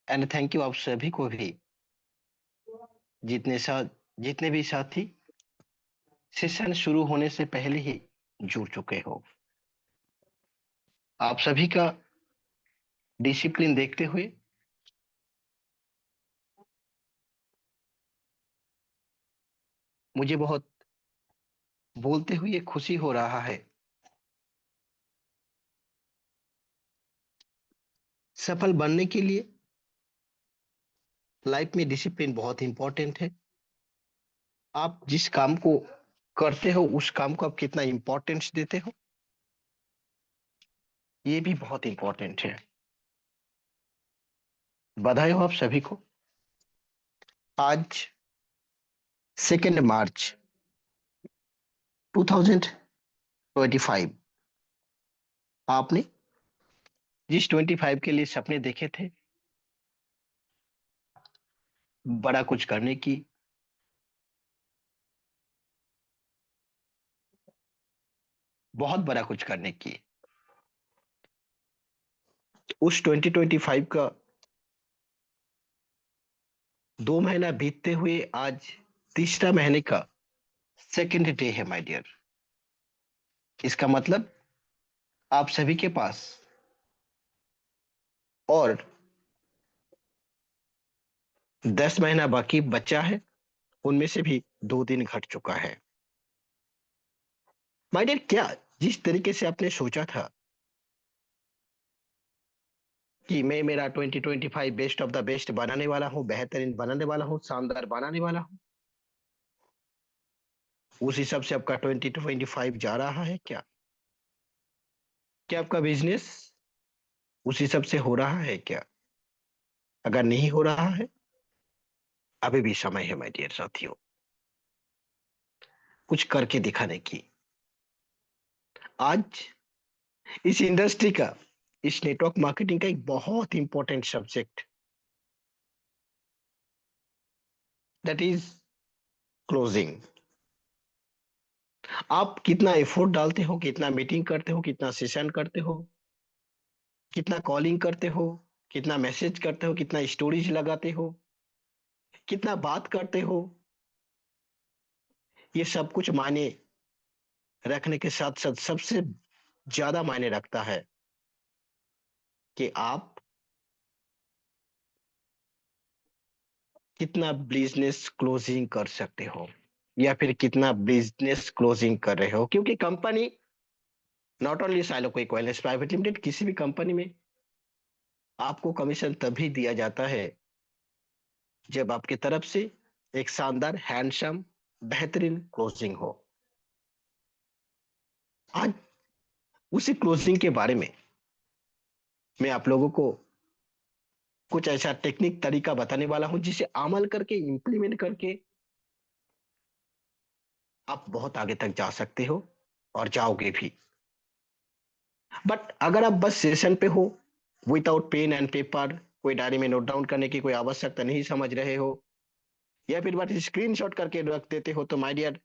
And thank you आप सभी को भी जितने साथ जितने भी साथी सेशन शुरू होने से पहले ही जुड़ चुके हो। आप सभी का डिसिप्लिन देखते हुए मुझे बहुत बोलते हुए खुशी हो रहा है। सफल बनने के लिए लाइफ में डिसिप्लिन बहुत इंपॉर्टेंट है। आप जिस काम को करते हो उस काम को आप कितना इंपॉर्टेंस देते हो, ये भी बहुत इंपॉर्टेंट है। बधाई हो आप सभी को। आज 2 मार्च 2025, आपने जिस 25 के लिए सपने देखे थे, बड़ा कुछ करने की, बहुत बड़ा कुछ करने की, उस 2025 का 2 महीना बीतते हुए आज तीसरा महीने का सेकेंड डे है माय डियर। इसका मतलब आप सभी के पास और 10 महीना बाकी बचा है। उनमें से भी 2 दिन घट चुका है। माय डियर, क्या जिस तरीके से आपने सोचा था कि मैं मेरा 2025 बेस्ट ऑफ द बेस्ट बनाने वाला हूं, बेहतरीन बनाने वाला हूं, शानदार बनाने वाला हूं, उस हिसाब से आपका 2025 जा रहा है क्या? क्या आपका बिजनेस उस हिसाब से हो रहा है क्या? अगर नहीं हो रहा है, अभी भी समय है माय डियर साथियों, कुछ करके दिखाने की। आज इस इंडस्ट्री का, इस नेटवर्क मार्केटिंग का एक बहुत important subject, that is closing. आप कितना एफर्ट डालते हो, कितना मीटिंग करते हो, कितना सेशन करते हो, कितना कॉलिंग करते हो, कितना मैसेज करते हो, कितना स्टोरीज लगाते हो, कितना बात करते हो, ये सब कुछ मायने रखने के साथ साथ सबसे ज्यादा मायने रखता है कि आप कितना बिजनेस क्लोजिंग कर सकते हो या फिर कितना बिजनेस क्लोजिंग कर रहे हो। क्योंकि company, not only silo equity private limited, किसी भी कंपनी में आपको कमीशन तभी दिया जाता है जब आपकी तरफ से एक शानदार हैंडसम बेहतरीन क्लोजिंग हो। आज उसी क्लोजिंग के बारे में मैं आप लोगों को कुछ ऐसा टेक्निक तरीका बताने वाला हूं जिसे अमल करके, इंप्लीमेंट करके आप बहुत आगे तक जा सकते हो और जाओगे भी। बट अगर आप बस सेशन पे हो, विदाउट पेन एंड पेपर, कोई डायरी में नोट डाउन करने की कोई आवश्यकता नहीं समझ रहे हो, या फिर बस स्क्रीनशॉट करके रख देते हो, तो माय डियर,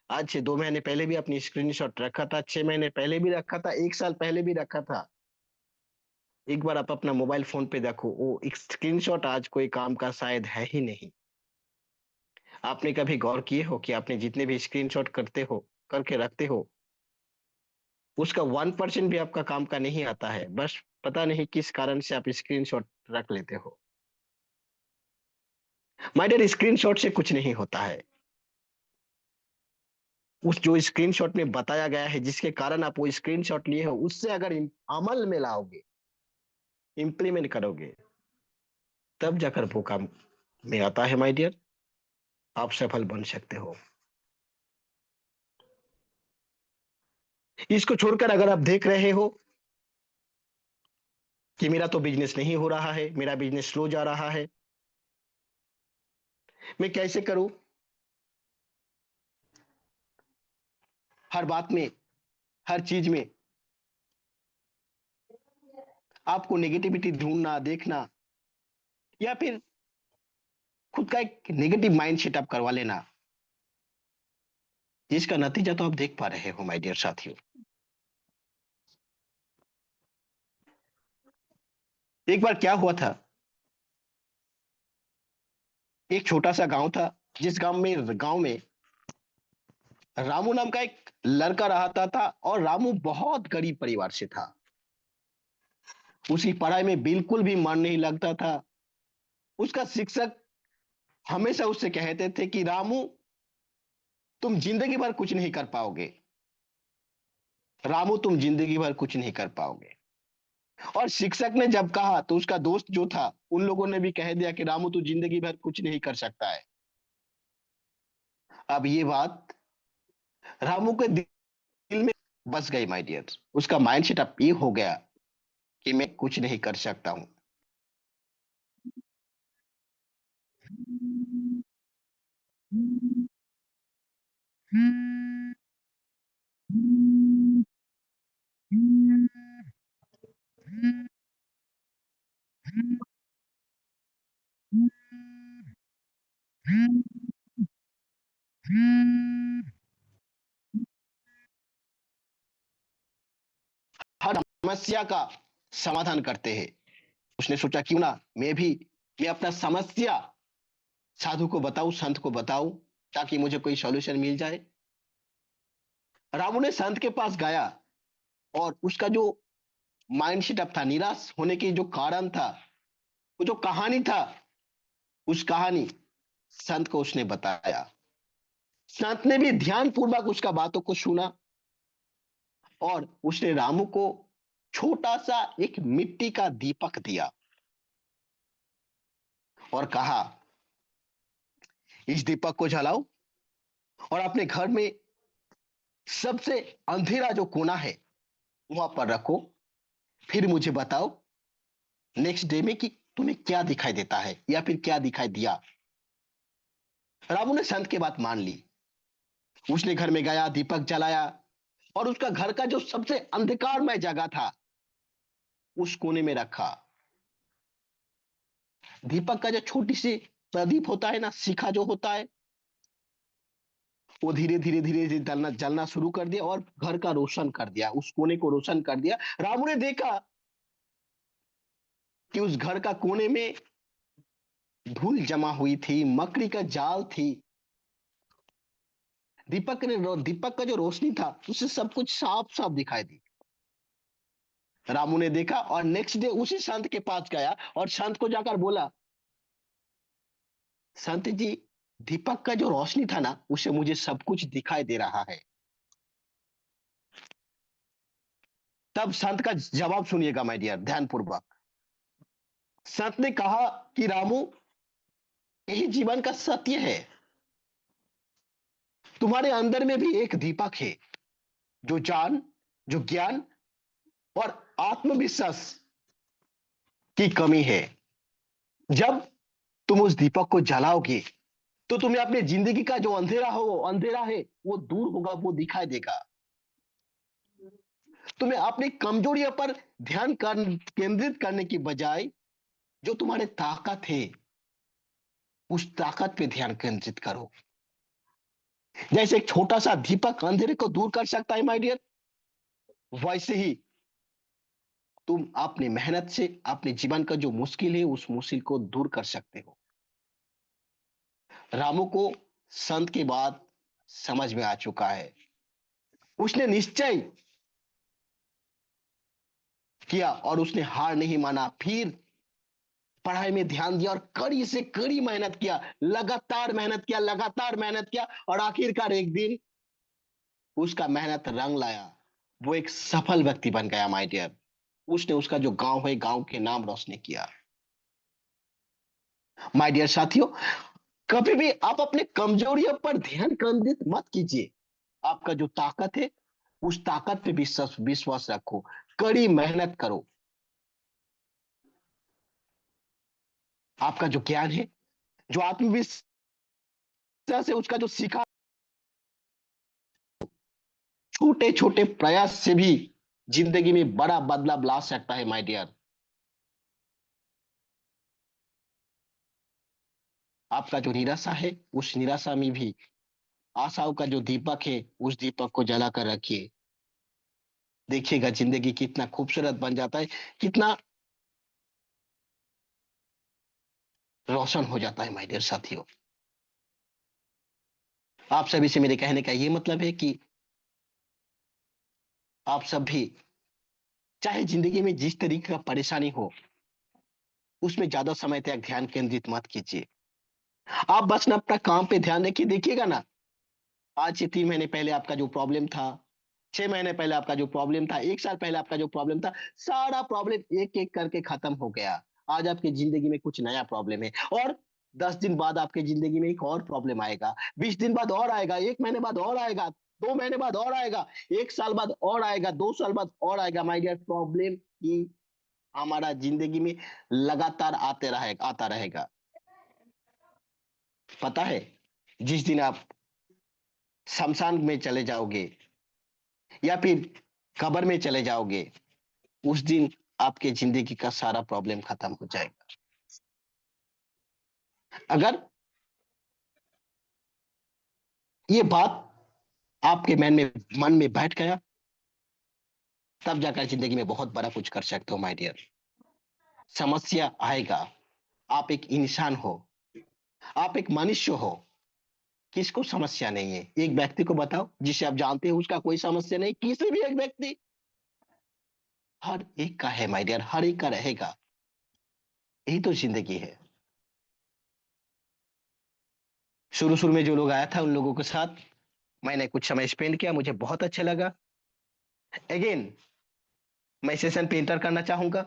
आज से 2 महीने पहले भी अपनी स्क्रीनशॉट रखा था, 6 महीने पहले भी रखा था, 1 साल पहले भी रखा था। एक बार आप अपना मोबाइल फोन पे देखो, वो एक स्क्रीनशॉट आज कोई काम का शायद है ही नहीं। आपने कभी गौर किए हो कि आपने जितने भी स्क्रीनशॉट करते हो, करके रखते हो, उसका 1% भी आपका काम का नहीं आता है। बस पता नहीं किस कारण से आप स्क्रीनशॉट रख लेते हो। माय डियर, स्क्रीनशॉट से कुछ नहीं होता है। उस जो स्क्रीनशॉट में बताया गया है, जिसके कारण आप वो स्क्रीनशॉट लिए हो, उससे अगर अमल में लाओगे, इंप्लीमेंट करोगे, तब जाकर वो काम में आता है माय डियर, आप सफल बन सकते हो। इसको छोड़कर अगर आप देख रहे हो कि मेरा तो बिजनेस नहीं हो रहा है, मेरा बिजनेस स्लो जा रहा है, मैं कैसे करूं, हर बात में, हर चीज में आपको नेगेटिविटी ढूंढना, देखना, या फिर खुद का एक नेगेटिव माइंड सेट अप करवा लेना, जिसका नतीजा तो आप देख पा रहे हो माय डियर साथियों। एक बार क्या हुआ था एक छोटा सा गांव था, जिस गांव में रामू नाम का एक लड़का रहता था, और रामू बहुत गरीब परिवार से था। उसकी पढ़ाई में बिल्कुल भी मन नहीं लगता था। उसका शिक्षक हमेशा उससे कहते थे कि रामू, तुम जिंदगी भर कुछ नहीं कर पाओगे। रामू, तुम जिंदगी भर कुछ नहीं कर पाओगे। और शिक्षक ने जब कहा तो उसका दोस्त जो था, उन लोगों ने भी कह दिया कि रामू, तू जिंदगी भर कुछ नहीं कर सकता है। अब ये बात रामू के दिल में बस गई माय डियर। उसका माइंडसेट अब ये हो गया कि मैं कुछ नहीं कर सकता हूं। हर समस्या का समाधान करते हैं। उसने सोचा क्यों ना मैं अपना समस्या साधु को बताऊं, संत को बताऊं, ताकि मुझे कोई सॉल्यूशन मिल जाए। रामू ने संत के पास गया, और उसका जो माइंड सेटअप था, निराश होने की जो कारण था, वो जो कहानी था, उस कहानी संत को उसने बताया। संत ने भी ध्यान पूर्वक उसका बातों को सुना, और उसने रामू को छोटा सा एक मिट्टी का दीपक दिया, और कहा, इस दीपक को जलाओ, और अपने घर में सबसे अंधेरा जो कोना है वहां पर रखो। फिर मुझे बताओ नेक्स्ट डे में कि तुम्हें क्या दिखाई देता है, या फिर क्या दिखाई दिया। रामू ने संत की बात मान ली। उसने घर में गया, दीपक जलाया, और उसका घर का जो सबसे अंधकारमय जगह था, उस कोने में रखा। दीपक का जो छोटी सी प्रदीप होता है ना, शिखा जो होता है, वो धीरे धीरे जलना जलना शुरू कर दिया, और घर का रोशन कर दिया, उस कोने को रोशन कर दिया। रामू ने देखा कि उस घर का कोने में धूल जमा हुई थी, मकड़ी का जाल थी। दीपक का जो रोशनी था, उससे सब कुछ साफ साफ दिखाई दी। रामू ने देखा, और नेक्स्ट डे उसी संत के पास गया, और संत को जाकर बोला, संत जी, दीपक का जो रोशनी था ना, उसे मुझे सब कुछ दिखाई दे रहा है। तब संत का जवाब सुनिएगा माय डियर, ध्यानपूर्वक। संत ने कहा कि रामू, यही जीवन का सत्य है। तुम्हारे अंदर में भी एक दीपक है, जो ज्ञान और आत्मविश्वास की कमी है। जब तुम उस दीपक को जलाओगे, तो तुम्हें अपनी जिंदगी का जो अंधेरा है, वो दूर होगा, वो दिखाई देगा। तुम्हें अपनी कमजोरियों पर केंद्रित करने की बजाय, जो तुम्हारे ताकत है, उस ताकत पे ध्यान केंद्रित करो। जैसे एक छोटा सा दीपक अंधेरे को दूर कर सकता है माय डियर, वैसे ही तुम अपनी मेहनत से अपने जीवन का जो मुश्किल है, उस मुश्किल को दूर कर सकते हो। रामू को संत की बात समझ में आ चुका है। उसने निश्चय किया, और उसने हार नहीं माना। फिर पढ़ाई में ध्यान दिया, और कड़ी से कड़ी मेहनत किया, लगातार मेहनत किया, और आखिरकार एक दिन उसका मेहनत रंग लाया। वो एक सफल व्यक्ति बन गया माय डियर। उसने उसका जो गांव है, गांव के नाम रोशन किया। माय डियर साथियों, कभी भी आप अपने कमजोरियों पर ध्यान केंद्रित मत कीजिए। आपका जो ताकत है, उस ताकत पे विश्वास रखो, कड़ी मेहनत करो। आपका जो ज्ञान है, जो आत्मविश्वास है, उसका जो सीखा, छोटे छोटे प्रयास से भी जिंदगी में बड़ा बदलाव ला सकता है माय डियर। आपका जो निराशा है, उस निराशा में भी आशाओं का जो दीपक है, उस दीपक को जला कर रखिए। देखिएगा जिंदगी कितना खूबसूरत बन जाता है, कितना रोशन हो जाता है माय डियर साथियों। आप सभी से मेरे कहने का ये मतलब है कि आप सब भी चाहे जिंदगी में जिस तरीके का परेशानी हो, उसमें ज्यादा समय तक ध्यान केंद्रित मत कीजिए। आप बस ना अपना काम पे ध्यान रखिए, देखिएगा ना, आज से 3 महीने पहले आपका जो प्रॉब्लम था, 6 महीने पहले आपका जो प्रॉब्लम था, 1 साल पहले आपका जो प्रॉब्लम था, सारा प्रॉब्लम एक-एक करके खत्म हो गया। आज आपकी ज़िंदगी में कुछ नया प्रॉब्लम है और 10 दिन बाद आपकी ज़िंदगी में एक और प्रॉब्लम आएगा, 20 दिन बाद और आएगा, 1 महीने बाद और आएगा, 2 महीने बाद और आएगा, 1 साल बाद और आएगा, 2 साल बाद और आएगा। माय डियर, प्रॉब्लम ही हमारा ज़िंदगी में लगातार आता रहेगा। पता है, जिस दिन आप शमशान में चले जाओगे या फिर कब्र में चले जाओगे, उस दिन आपके ज़िंदगी का सारा प्रॉब्लम खत्म हो जाएगा। अगर ये बात आपके मन में बैठ गया, तब जाकर ज़िंदगी में बहुत बड़ा कुछ कर सकते हो माय डियर। समस्या आएगा, आप एक इंसान हो, आप एक मनुष्य हो, किसको समस्या नहीं है? एक व्यक्ति को बताओ, जिसे आप जानते हो उसका कोई समस्या नहीं, किसी भी एक व्यक्ति, हर एक का है माय डियर, हर एक का रहेगा। यही तो ज़िंदगी है। शुरू-शुरू में जो लोग आया था, उन लोगों के साथ मैंने कुछ समय स्पेंड किया, मुझे बहुत अच्छा लगा। अगेन मैं सेशन पे एंटर करना चाहूँगा।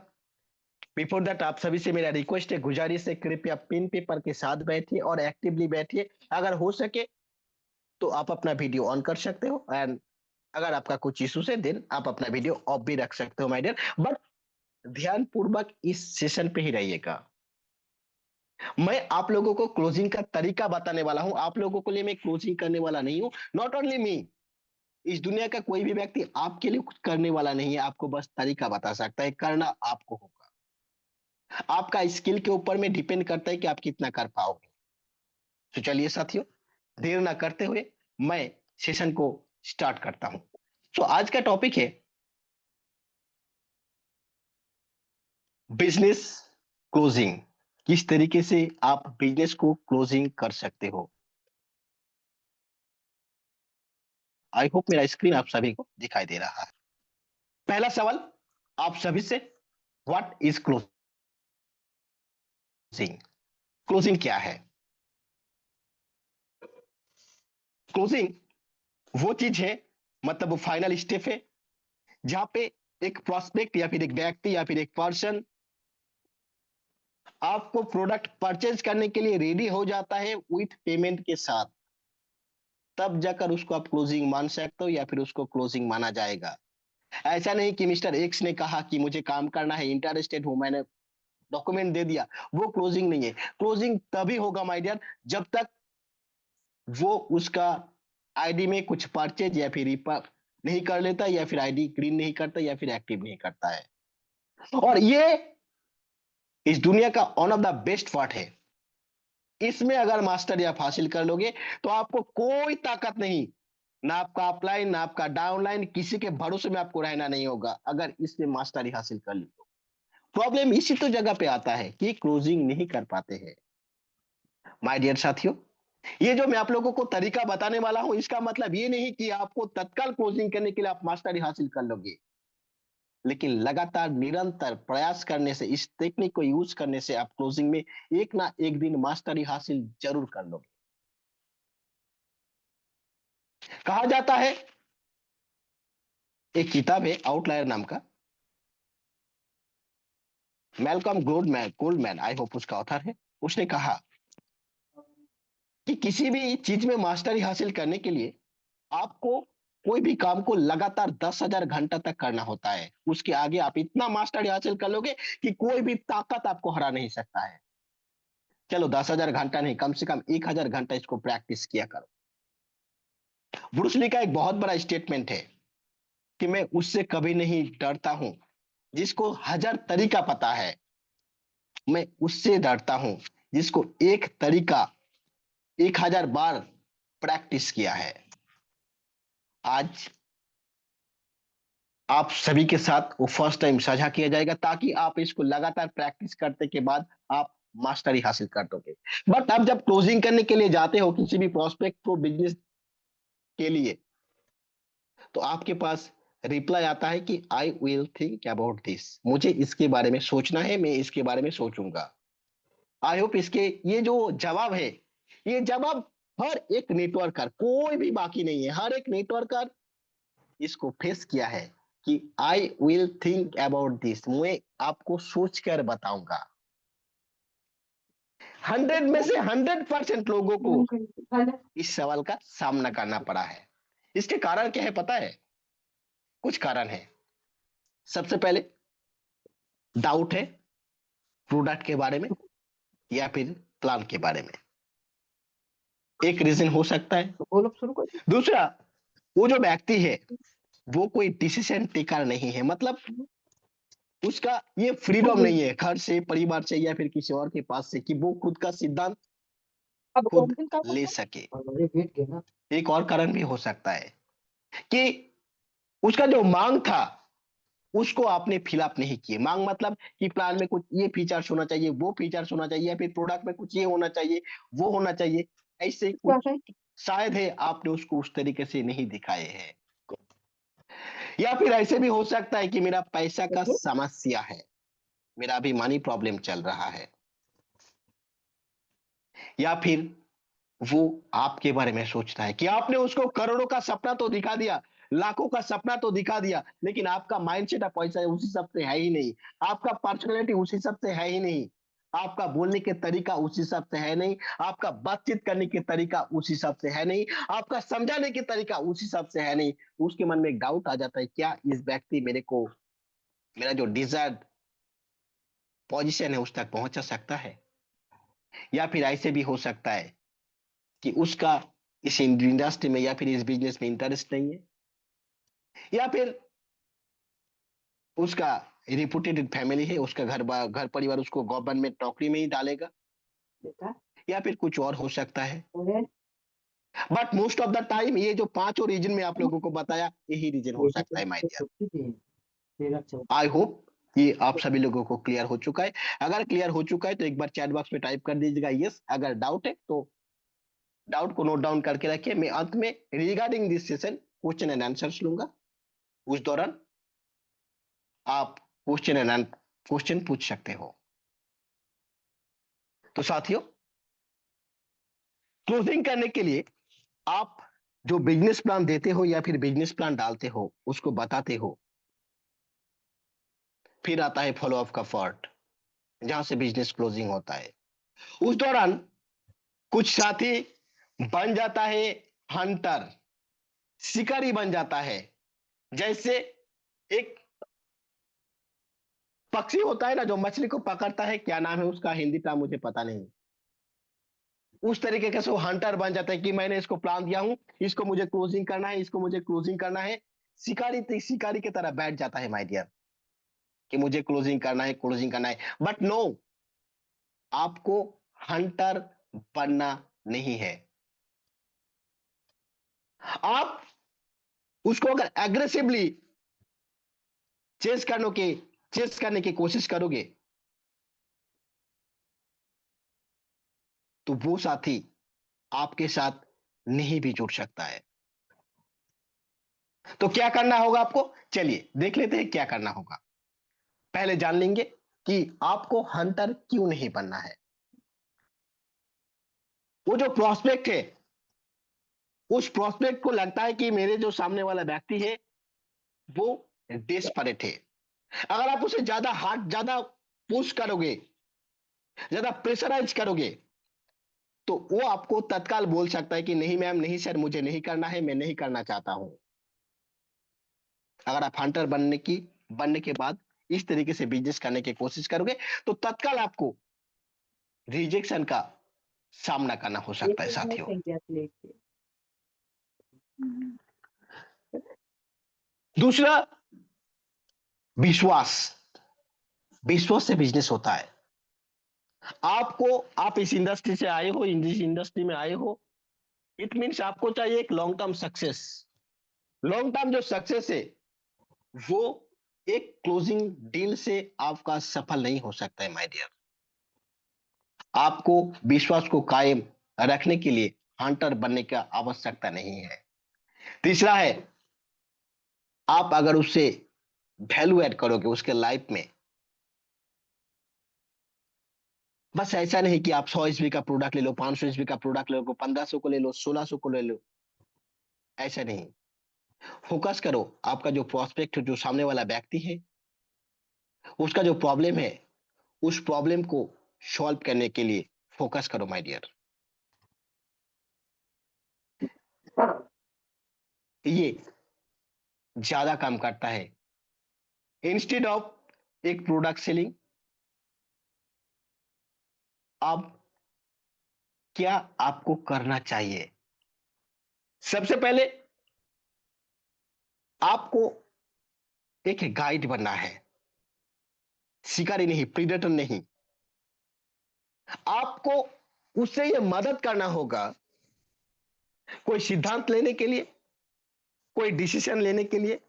बिफोर दैट आप सभी से मेरा रिक्वेस्ट है, गुजारिश है, कृपया पेन पेपर के साथ बैठिए और एक्टिवली बैठिए। अगर हो सके तो आप अपना वीडियो ऑन कर सकते हो एंड अगर आपका कुछ इश्यूज़ है देन आप अपना वीडियो ऑफ भी रख सकते हो माय डियर, बट ध्यानपूर्वक इस सेशन पे ही रहिएगा। मैं आप लोगों को क्लोजिंग का तरीका बताने वाला हूँ, आप लोगों के लिए मैं क्लोजिंग करने वाला नहीं हूँ। नॉट ओनली मी, इस दुनिया का कोई भी व्यक्ति आपके लिए कुछ करने वाला नहीं है, आपको बस तरीका बता सकता है, करना आपको होगा। आपका स्किल के ऊपर में डिपेंड करता है कि आप कितना कर पाओगे। तो चलिए साथियों, देर ना करते हुए मैं सेशन को स्टार्ट करता हूँ। तो आज का टॉपिक है बिजनेस क्लोजिंग। किस तरीके से आप बिजनेस को क्लोजिंग कर सकते हो। आई होप मेरा स्क्रीन आप सभी को दिखाई दे रहा है। पहला सवाल आप सभी से, व्हाट इज क्लोजिंग? क्लोजिंग क्या है? क्लोजिंग वो चीज है, मतलब वो फाइनल स्टेप है, जहां पे एक प्रोस्पेक्ट या फिर एक व्यक्ति या फिर एक पर्सन आपको प्रोडक्ट परचेज करने के लिए रेडी हो जाता है विथ पेमेंट के साथ, तब जाकर उसको आप क्लोजिंग मान सकते हो या फिर उसको क्लोजिंग माना जाएगा। ऐसा नहीं कि मिस्टर एक्स ने कहा कि मुझे काम करना है, इंटरेस्टेड हूं, मैंने डॉक्यूमेंट दे दिया, वो क्लोजिंग नहीं है। क्लोजिंग तभी होगा माय डियर, जब तक वो उसका आईडी में कुछ परचेज या फिर नहीं कर लेता या फिर आईडी ग्रीन नहीं करता या फिर एक्टिव नहीं करता है। और ये इस दुनिया का one of the best part है। इसमें अगर मास्टरी आप हासिल कर लोगे तो आपको कोई ताकत नहीं, ना आपका अपलाइन ना आपका डाउनलाइन, किसी के भरोसे में आपको रहना नहीं होगा अगर इसमें मास्टरी हासिल कर ली तो। प्रॉब्लम इसी तो जगह पे आता है कि क्लोजिंग नहीं कर पाते हैं। माय डियर साथियों, ये जो मैं आप लोगों को तरीका बताने वाला हूं, इसका मतलब ये नहीं कि आपको तत्काल क्लोजिंग करने के लिए आप मास्टरी हासिल कर लोगे, लेकिन लगातार निरंतर प्रयास करने से, इस टेक्निक को यूज करने से आप क्लोजिंग में एक ना एक दिन मास्टरी हासिल जरूर कर लोगे। कहा जाता है, एक किताब है आउटलायर नाम का, मैल्कम गोल्डमैन आई होप उसका ऑथर है। उसने कहा कि किसी भी चीज में मास्टरी हासिल करने के लिए आपको कोई भी काम को लगातार 10,000 घंटा तक करना होता है। उसके आगे आप इतना मास्टरी हासिल कर लोगे कि कोई भी ताकत आपको हरा नहीं सकता है। चलो 10,000 घंटा नहीं, कम से कम 1,000 घंटा इसको प्रैक्टिस किया करो। ब्रूस ली का एक बहुत बड़ा स्टेटमेंट है कि मैं उससे कभी नहीं डरता हूं जिसको 1000 तरीका पता है, मैं उससे डरता हूं जिसको एक तरीका 1000 बार प्रैक्टिस किया है। आज आप सभी के साथ वो फर्स्ट टाइम साझा किया जाएगा ताकि आप इसको लगातार प्रैक्टिस करने के बाद आप मास्टरी हासिल कर दोगे। बट आप जब क्लोजिंग करने के लिए जाते हो किसी भी प्रोस्पेक्ट को बिजनेस के लिए, तो आपके पास रिप्लाई आता है कि I will think about this, मुझे इसके बारे में सोचना है, मैं इसके बारे में सोचूंगा। आई होप इसके ये जो जवाब है, ये जवाब हर एक नेटवर्कर, कोई भी बाकी नहीं है, हर एक नेटवर्कर इसको फेस किया है कि I will think about this, मैं आपको सोच कर बताऊंगा। 100 में से 100% लोगों को इस सवाल का सामना करना पड़ा है। इसके कारण क्या है पता है? कुछ कारण है। सबसे पहले डाउट है प्रोडक्ट के बारे में या फिर प्लान के बारे में, एक रीजन हो सकता है। दूसरा, वो जो व्यक्ति है वो कोई डिसीजन टेकर नहीं है, मतलब उसका ये फ्रीडम नहीं है घर से, परिवार से या फिर किसी और के पास से कि वो खुद का सिद्धांत खुद ले सके। एक और कारण भी हो सकता है कि उसका जो मांग था उसको आपने फिलअप नहीं किए। मांग मतलब कि प्लान में कुछ ये फीचर्स होना चाहिए, वो फीचर्स होना चाहिए, या फिर प्रोडक्ट में कुछ ये होना चाहिए, वो होना चाहिए, ऐसे कुछ शायद है आपने उसको उस तरीके से नहीं दिखाए हैं। या फिर ऐसे भी हो सकता है कि मेरा पैसा का समस्या है, मेरा अभी मनी प्रॉब्लम चल रहा है, या फिर वो आपके बारे में सोचता है कि आपने उसको करोड़ों का सपना तो दिखा दिया, लाखों का सपना तो दिखा दिया, लेकिन आपका माइंडसेट आप पैसा उसी सब से है ही नहीं, आपका पर्सनैलिटी उसी सब से है ही नहीं, आपका बोलने के तरीका उसी सब से है नहीं, आपका बातचीत करने के तरीका उसी सब से है नहीं, आपका समझाने के तरीका उसी सब से है नहीं। तो उसके मन में एक डाउट आ जाता है, क्या इस व्यक्ति मेरे को मेरा जो डिजायर्ड पोजीशन है उस तक पहुंचा सकता है? या फिर ऐसे भी हो सकता है कि उसका इस इंडस्ट्री में या फिर इस बिजनेस में इंटरेस्ट नहीं है, या फिर उसका रिपुटेड फैमिली है, उसका घर परिवार उसको गवर्नमेंट नौकरी में ही डालेगा, या फिर कुछ और हो सकता है। But most of the time ये जो पांचों रीजन में आप लोगों को बताया, यही रीजन हो सकता है माय डियर। आई होप ये आप सभी लोगों को क्लियर हो चुका है। अगर क्लियर हो चुका है तो एक बार चैट बॉक्स में टाइप कर दीजिएगा यस। अगर डाउट है तो डाउट को नोट डाउन करके रखिए। मैं अंत में regarding this session question and answers लूंगा, उस दौरान आप क्वेश्चन पूछ सकते हो। तो साथियों, क्लोजिंग करने के लिए आप जो बिजनेस प्लान देते हो या फिर बिजनेस प्लान डालते हो, उसको बताते हो, फिर आता है फॉलो अप का पार्ट, जहां से बिजनेस क्लोजिंग होता है। उस दौरान कुछ साथी बन जाता है हंटर, शिकारी बन जाता है। जैसे एक पक्षी होता है ना जो मछली को पकड़ता है, क्या नाम है उसका, हिंदी टर्म मुझे पता नहीं, उस तरीके का वो हंटर बन जाता है कि मैंने इसको प्लान दिया हूं, इसको मुझे क्लोजिंग करना है, इसको मुझे क्लोजिंग करना है। शिकारी की तरह बैठ जाता है माय डियर, कि मुझे क्लोजिंग करना है, क्लोजिंग करना है। बट नो, आपको हंटर बनना नहीं है। आप उसको अगर एग्रेसिवली चेस करने के चेस करने की कोशिश करोगे तो वो साथी आपके साथ नहीं भी जुड़ सकता है। तो क्या करना होगा आपको, चलिए देख लेते हैं क्या करना होगा। पहले जान लेंगे कि आपको हंटर क्यों नहीं बनना है। वो जो प्रोस्पेक्ट है, उस प्रोस्पेक्ट को लगता है कि मेरे जो सामने वाला व्यक्ति है वो डेस्परेट है। अगर आप उसे ज्यादा पुश करोगे, ज्यादा प्रेशराइज करोगे, तो वो आपको तत्काल बोल सकता है कि नहीं मैम, नहीं सर, मुझे नहीं करना है, मैं नहीं करना चाहता हूं। अगर आप हंटर बनने के बाद इस तरीके से बिजनेस करने की कोशिश करोगे तो तत्काल आपको रिजेक्शन का सामना करना हो सकता है साथियों। दूसरा, विश्वास। विश्वास से बिजनेस होता है। आप इस इंडस्ट्री से आए हो, इस इंडस्ट्री में आए हो, इट मीन्स आपको चाहिए एक long term success. Long term जो सक्सेस है वो एक क्लोजिंग डील से आपका सफल नहीं हो सकता है माय डियर। आपको विश्वास को कायम रखने के लिए हंटर बनने की आवश्यकता नहीं है। तीसरा है, आप अगर उससे वैल्यू ऐड करोगे उसके लाइफ में, बस ऐसा नहीं कि आप 100 ईस्वी का प्रोडक्ट ले लो, 500 ईस्वी का प्रोडक्ट ले लो, 1500 को ले लो, 1600 को ले लो, ऐसा नहीं। फोकस करो, आपका जो प्रोस्पेक्ट, जो सामने वाला व्यक्ति है, उसका जो प्रॉब्लम है, उस प्रॉब्लम को सॉल्व करने के लिए फोकस करो माय डियर। ये ज्यादा काम करता है। इंस्टेड ऑफ एक प्रोडक्ट सेलिंग, अब क्या आपको करना चाहिए? सबसे पहले आपको एक गाइड बनना है, शिकारी नहीं, प्रीडेटर नहीं। आपको उससे ये मदद करना होगा, कोई सिद्धांत लेने के लिए, कोई डिसीजन लेने के लिए।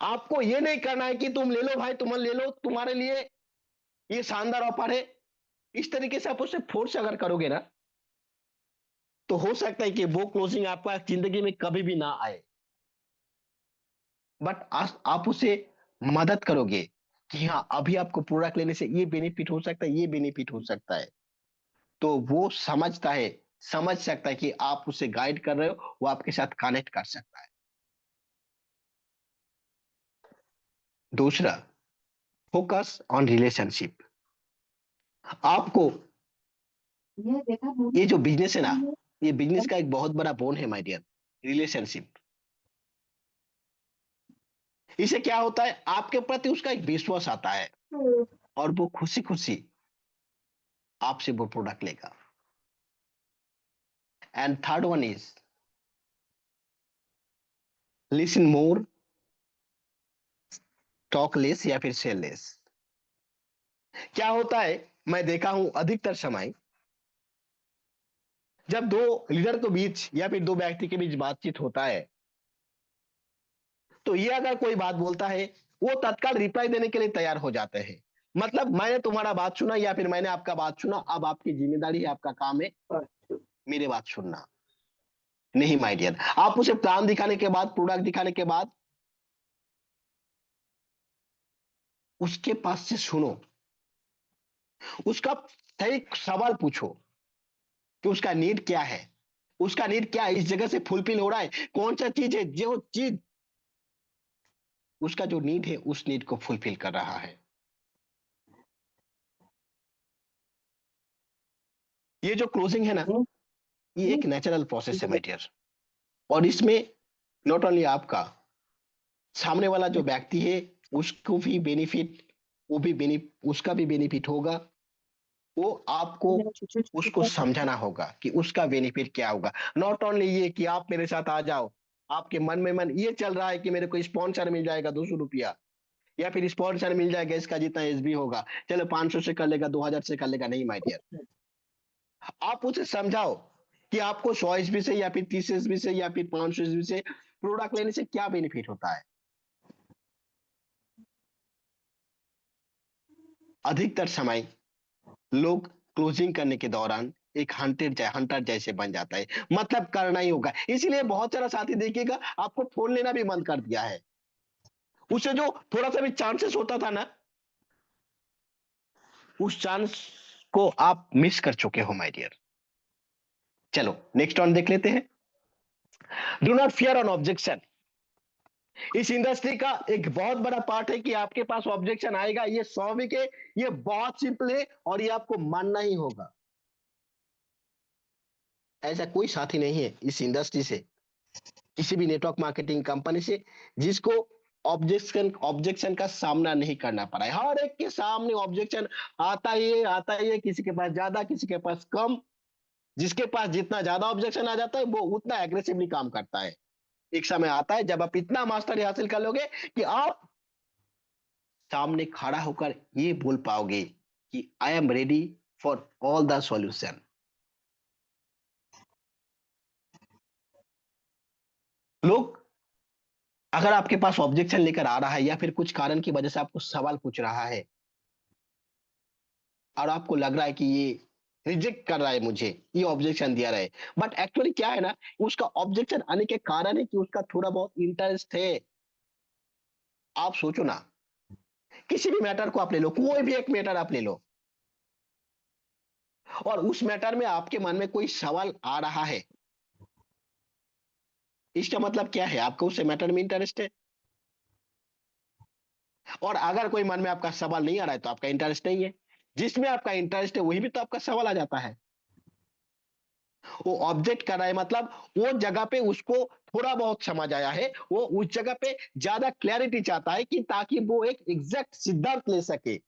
आपको ये नहीं करना है कि तुम ले लो भाई, तुम ले लो, तुम्हारे लिए ये शानदार ऑफर है। इस तरीके से आप उसे फोर्स अगर करोगे ना, तो हो सकता है कि वो क्लोजिंग आपका जिंदगी में कभी भी ना आए। बट आप उसे मदद करोगे कि हाँ, अभी आपको प्रोडक्ट लेने से ये बेनिफिट हो सकता है, ये बेनिफिट हो सकता है, तो वो समझता है, समझ सकता है कि आप उसे गाइड कर रहे हो, वो आपके साथ कनेक्ट कर सकता है। दूसरा, फोकस ऑन रिलेशनशिप। आपको ये जो बिजनेस है ना, ये बिजनेस का एक बहुत बड़ा बोन है माय डियर, रिलेशनशिप। इससे क्या होता है, आपके प्रति उसका एक विश्वास आता है और वो खुशी खुशी आपसे वो प्रोडक्ट लेगा। And third one is listen more, talk less या फिर सेल लेस। क्या होता है, मैं देखा हूं अधिकतर समय, जब दो लीडर के बीच या फिर दो व्यक्ति के बीच बातचीत होता है, तो ये अगर कोई बात बोलता है, वो तत्काल रिप्लाई देने के लिए तैयार हो जाते हैं। मतलब मैंने तुम्हारा बात सुना या फिर मैंने आपका बात सुना, अब आपकी जिम्मेदारी है, आपका काम है मेरे बात सुनना। नहीं माय डियर, आप उसे प्लान दिखाने के बाद, प्रोडक्ट दिखाने के बाद, उसके पास से सुनो, उसका सही सवाल पूछो कि उसका नीड क्या है, उसका नीड क्या है, इस जगह से फुलफिल हो रहा है, कौन सा चीज है जो चीज उसका जो नीड है उस नीड को फुलफिल कर रहा है। ये जो क्लोजिंग है ना, ये एक नेचुरल प्रोसेस है माय डियर। और इसमें नॉट ओनली आपका, सामने वाला जो व्यक्ति है उसको भी बेनिफिट, वो भी बेनिफिट, उसका भी बेनिफिट होगा। वो आपको उसको समझाना होगा कि उसका बेनिफिट क्या होगा। नॉट ओनली ये कि आप मेरे साथ आ जाओ, आपके मन में मन ये चल रहा है कि मेरे को स्पॉन्सर मिल जाएगा 200 रुपया, या फिर स्पॉन्सर मिल जाएगा इसका जितना एसबी होगा, चलो 500 से कर लेगा, 2000 से कर लेगा। नहीं माय डियर, आप उसे समझाओ कि आपको 100 एसबी से या फिर 30 एसबी से या फिर 500 एसबी से प्रोडक्ट लेने से क्या बेनिफिट होता है। अधिकतर समय लोग क्लोजिंग करने के दौरान एक हंटर जैसे बन जाता है, मतलब करना ही होगा। इसलिए बहुत सारा साथी देखिएगा आपको फोन लेना भी बंद कर दिया है, उससे जो थोड़ा सा भी चांसेस होता था ना, उस चांस को आप मिस कर चुके हो माय डियर। चलो नेक्स्ट वन देख लेते हैं। Do not fear on objection. इस इंडस्ट्री का एक बहुत बड़ा पार्ट है कि आपके पास ऑब्जेक्शन आएगा, ये स्वाभाविक है, ये बहुत सिंपल है और ये आपको मानना ही होगा। ऐसा कोई साथी नहीं है इस इंडस्ट्री से, किसी भी नेटवर्क मार्केटिंग कंपनी से, जिसको ऑब्जेक्शन का सामना नहीं करना पड़ा है। हर एक के सामने ऑब्जेक्शन आता ही है, किसी के पास ज्यादा, किसी के पास कम। जिसके पास जितना ज्यादा ऑब्जेक्शन आ जाता है वो उतना एग्रेसिवली काम करता है। एक समय आता है जब आप इतना मास्टरी हासिल कर लोगे कि आप सामने खड़ा होकर ये बोल पाओगे कि I am ready for all the solution. लोग अगर आपके पास ऑब्जेक्शन लेकर आ रहा है या फिर कुछ कारण की वजह से आपको सवाल पूछ रहा है, और आपको लग रहा है कि ये रिजेक्ट कर रहा है मुझे, ये ऑब्जेक्शन दिया रहा है। बट एक्चुअली क्या है ना, उसका ऑब्जेक्शन आने के कारण है कि उसका थोड़ा बहुत इंटरेस्ट है। आप सोचो ना, किसी भी मैटर को आप ले लो, कोई भी एक मैटर आप ले लो, और उस मैटर में आपके मन में कोई सवाल आ रहा है, इसका मतलब क्या है, आपको उस मैटर में इंटरेस्ट है। और अगर कोई मन में आपका सवाल नहीं आ रहा है तो आपका इंटरेस्ट नहीं है। जिसमें आपका इंटरेस्ट है वही भी तो आपका सवाल आ जाता है। वो ऑब्जेक्ट कर रहा है मतलब वो जगह पे उसको थोड़ा बहुत समझ आया है, वो उस जगह पे ज्यादा क्लैरिटी चाहता है कि ताकि वो एक एग्जैक्ट सिद्धांत ले सके।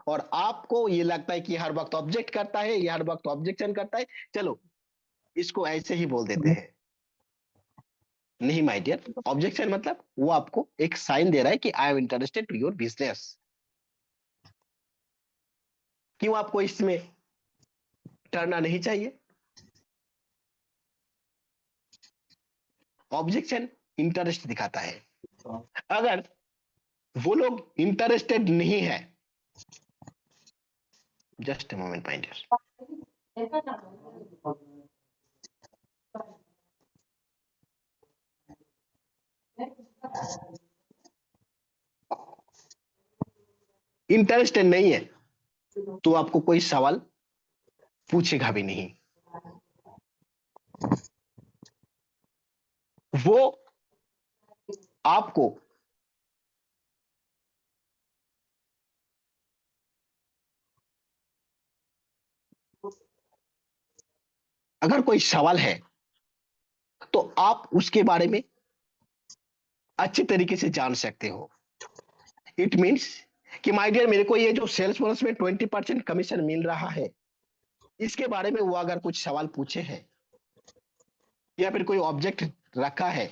और आपको ये लगता है कि हर वक्त ऑब्जेक्ट करता है, ये हर वक्त ऑब्जेक्शन करता है, चलो इसको ऐसे ही बोल देते हैं। नहीं माय डियर, ऑब्जेक्शन मतलब वो आपको एक साइन दे रहा है कि I am interested to your business. क्यों आपको इसमें टरना नहीं चाहिए? ऑब्जेक्शन इंटरेस्ट दिखाता है। अगर वो लोग इंटरेस्टेड नहीं है, just a moment my dear, interested नहीं है तो आपको कोई सवाल पूछेगा भी नहीं। वो आपको अगर कोई सवाल है तो आप उसके बारे में अच्छे तरीके से जान सकते हो। इट मीन्स कि माय डियर, मेरे को ये जो सेल्स बोनस में 20% कमीशन मिल रहा है, इसके बारे में वो अगर कुछ सवाल पूछे हैं या फिर कोई ऑब्जेक्ट रखा है,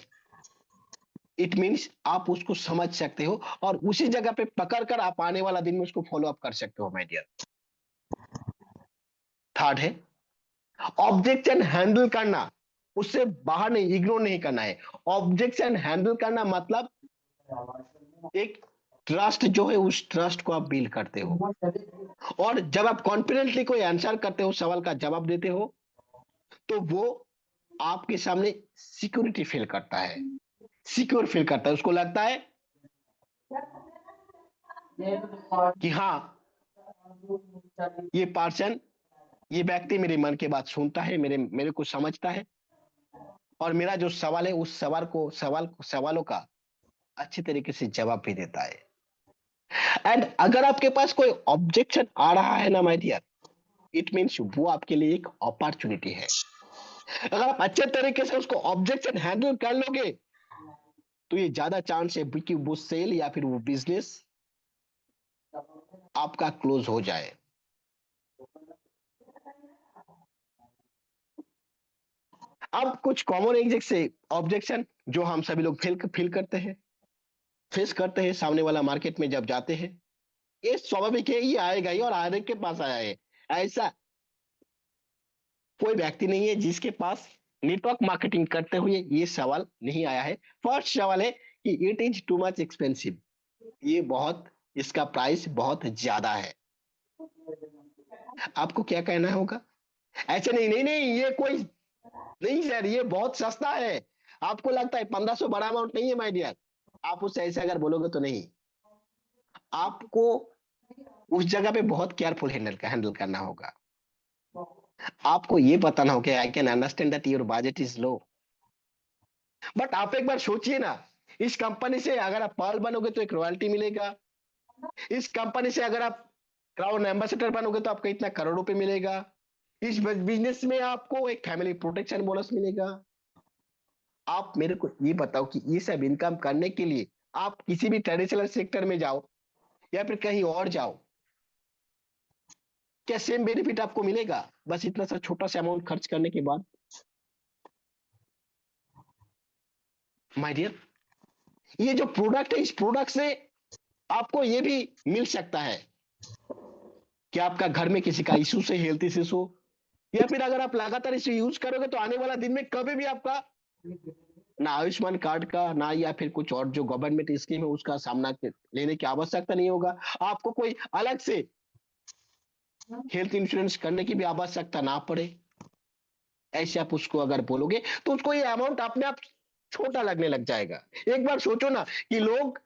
इट मीन्स आप उसको समझ सकते हो और उसी जगह पे पकड़ कर आप आने वाला दिन में उसको फॉलो अप कर सकते हो माय डियर। थर्ड है ऑब्जेक्शन हैंडल करना, उससे बाहर नहीं, इग्नोर नहीं करना है। ऑब्जेक्शन हैंडल करना मतलब एक ट्रस्ट जो है, उस ट्रस्ट को आप बिल्ड करते हो। और जब आप कॉन्फिडेंटली कोई आंसर करते हो, सवाल का जवाब देते हो, तो वो आपके सामने सिक्योरिटी फील करता है, सिक्योर फील करता है। उसको लगता है कि हाँ, ये पर्सन, ये व्यक्ति मेरे मन की बात सुनता है, मेरे मेरे को समझता है, और मेरा जो सवाल है उस सवालों का अच्छी तरीके से जवाब भी देता है। एंड अगर आपके पास कोई ऑब्जेक्शन आ रहा है ना माय डियर, इट मीन्स वो आपके लिए एक अपॉर्चुनिटी है। अगर आप अच्छे तरीके से उसको ऑब्जेक्शन हैंडल कर लोगे तो ये ज्यादा चांस है कि वो सेल या फिर वो बिजनेस आपका क्लोज हो जाए। अब कुछ कॉमन ऑब्जेक्शन जो हम सभी लोग फील फील करते हैं, फेस करते हैं सामने वाला मार्केट में जब जाते हैं, ये स्वाभाविक है, ये आएगा ही और हर एक के पास आया है। ऐसा कोई व्यक्ति नहीं है जिसके पास नेटवर्क मार्केटिंग करते हुए ये सवाल नहीं आया है। फर्स्ट सवाल है कि it is too much expensive, ये बहुत, इसका प्राइस बहुत ज्यादा है। आपको क्या कहना होगा? ऐसे नहीं, नहीं नहीं, ये कोई नहीं सर, ये बहुत सस्ता है। आपको लगता है 1500 बड़ा अमाउंट नहीं है माय डियर? आप उससे ऐसे अगर बोलोगे तो नहीं, आपको उस जगह पे बहुत केयरफुल हैंडल करना होगा। आपको ये बताना होगा, I can understand that your budget is low, but आप एक बार सोचिए ना, इस कंपनी से अगर आप पर्ल बनोगे तो एक रॉयल्टी मिलेगा। इस कंपनी से अगर आप क्राउन एम्बेसडर बनोगे तो आपको इतना करोड़ रुपए मिलेगा। इस बिजनेस में आपको एक फैमिली प्रोटेक्शन बोनस मिलेगा। आप मेरे को ये बताओ कि ये सब इनकम करने के लिए आप किसी भी ट्रेडिशनल सेक्टर में जाओ या फिर कहीं और जाओ, क्या सेम बेनिफिट आपको मिलेगा बस इतना सा छोटा सा अमाउंट खर्च करने के बाद? माय डियर, ये जो प्रोडक्ट है, इस प्रोडक्ट से आपको ये भी मिल सकता है कि आपका घर में किसी का इशू से, हेल्थ इश्यूज हो, या फिर अगर आप लगातार इसे यूज करोगे तो आने वाला दिन में कभी भी आपका ना आयुष्मान कार्ड का, ना या फिर कुछ और जो गवर्नमेंट स्कीम है उसका सामना लेने की आवश्यकता नहीं होगा। आपको कोई अलग से हेल्थ इंश्योरेंस करने की भी आवश्यकता ना पड़े, ऐसे आप उसको अगर बोलोगे तो उसको ये अमाउंट अपने आप छोटा लगने लग जाएगा। एक बार सोचो ना कि लोग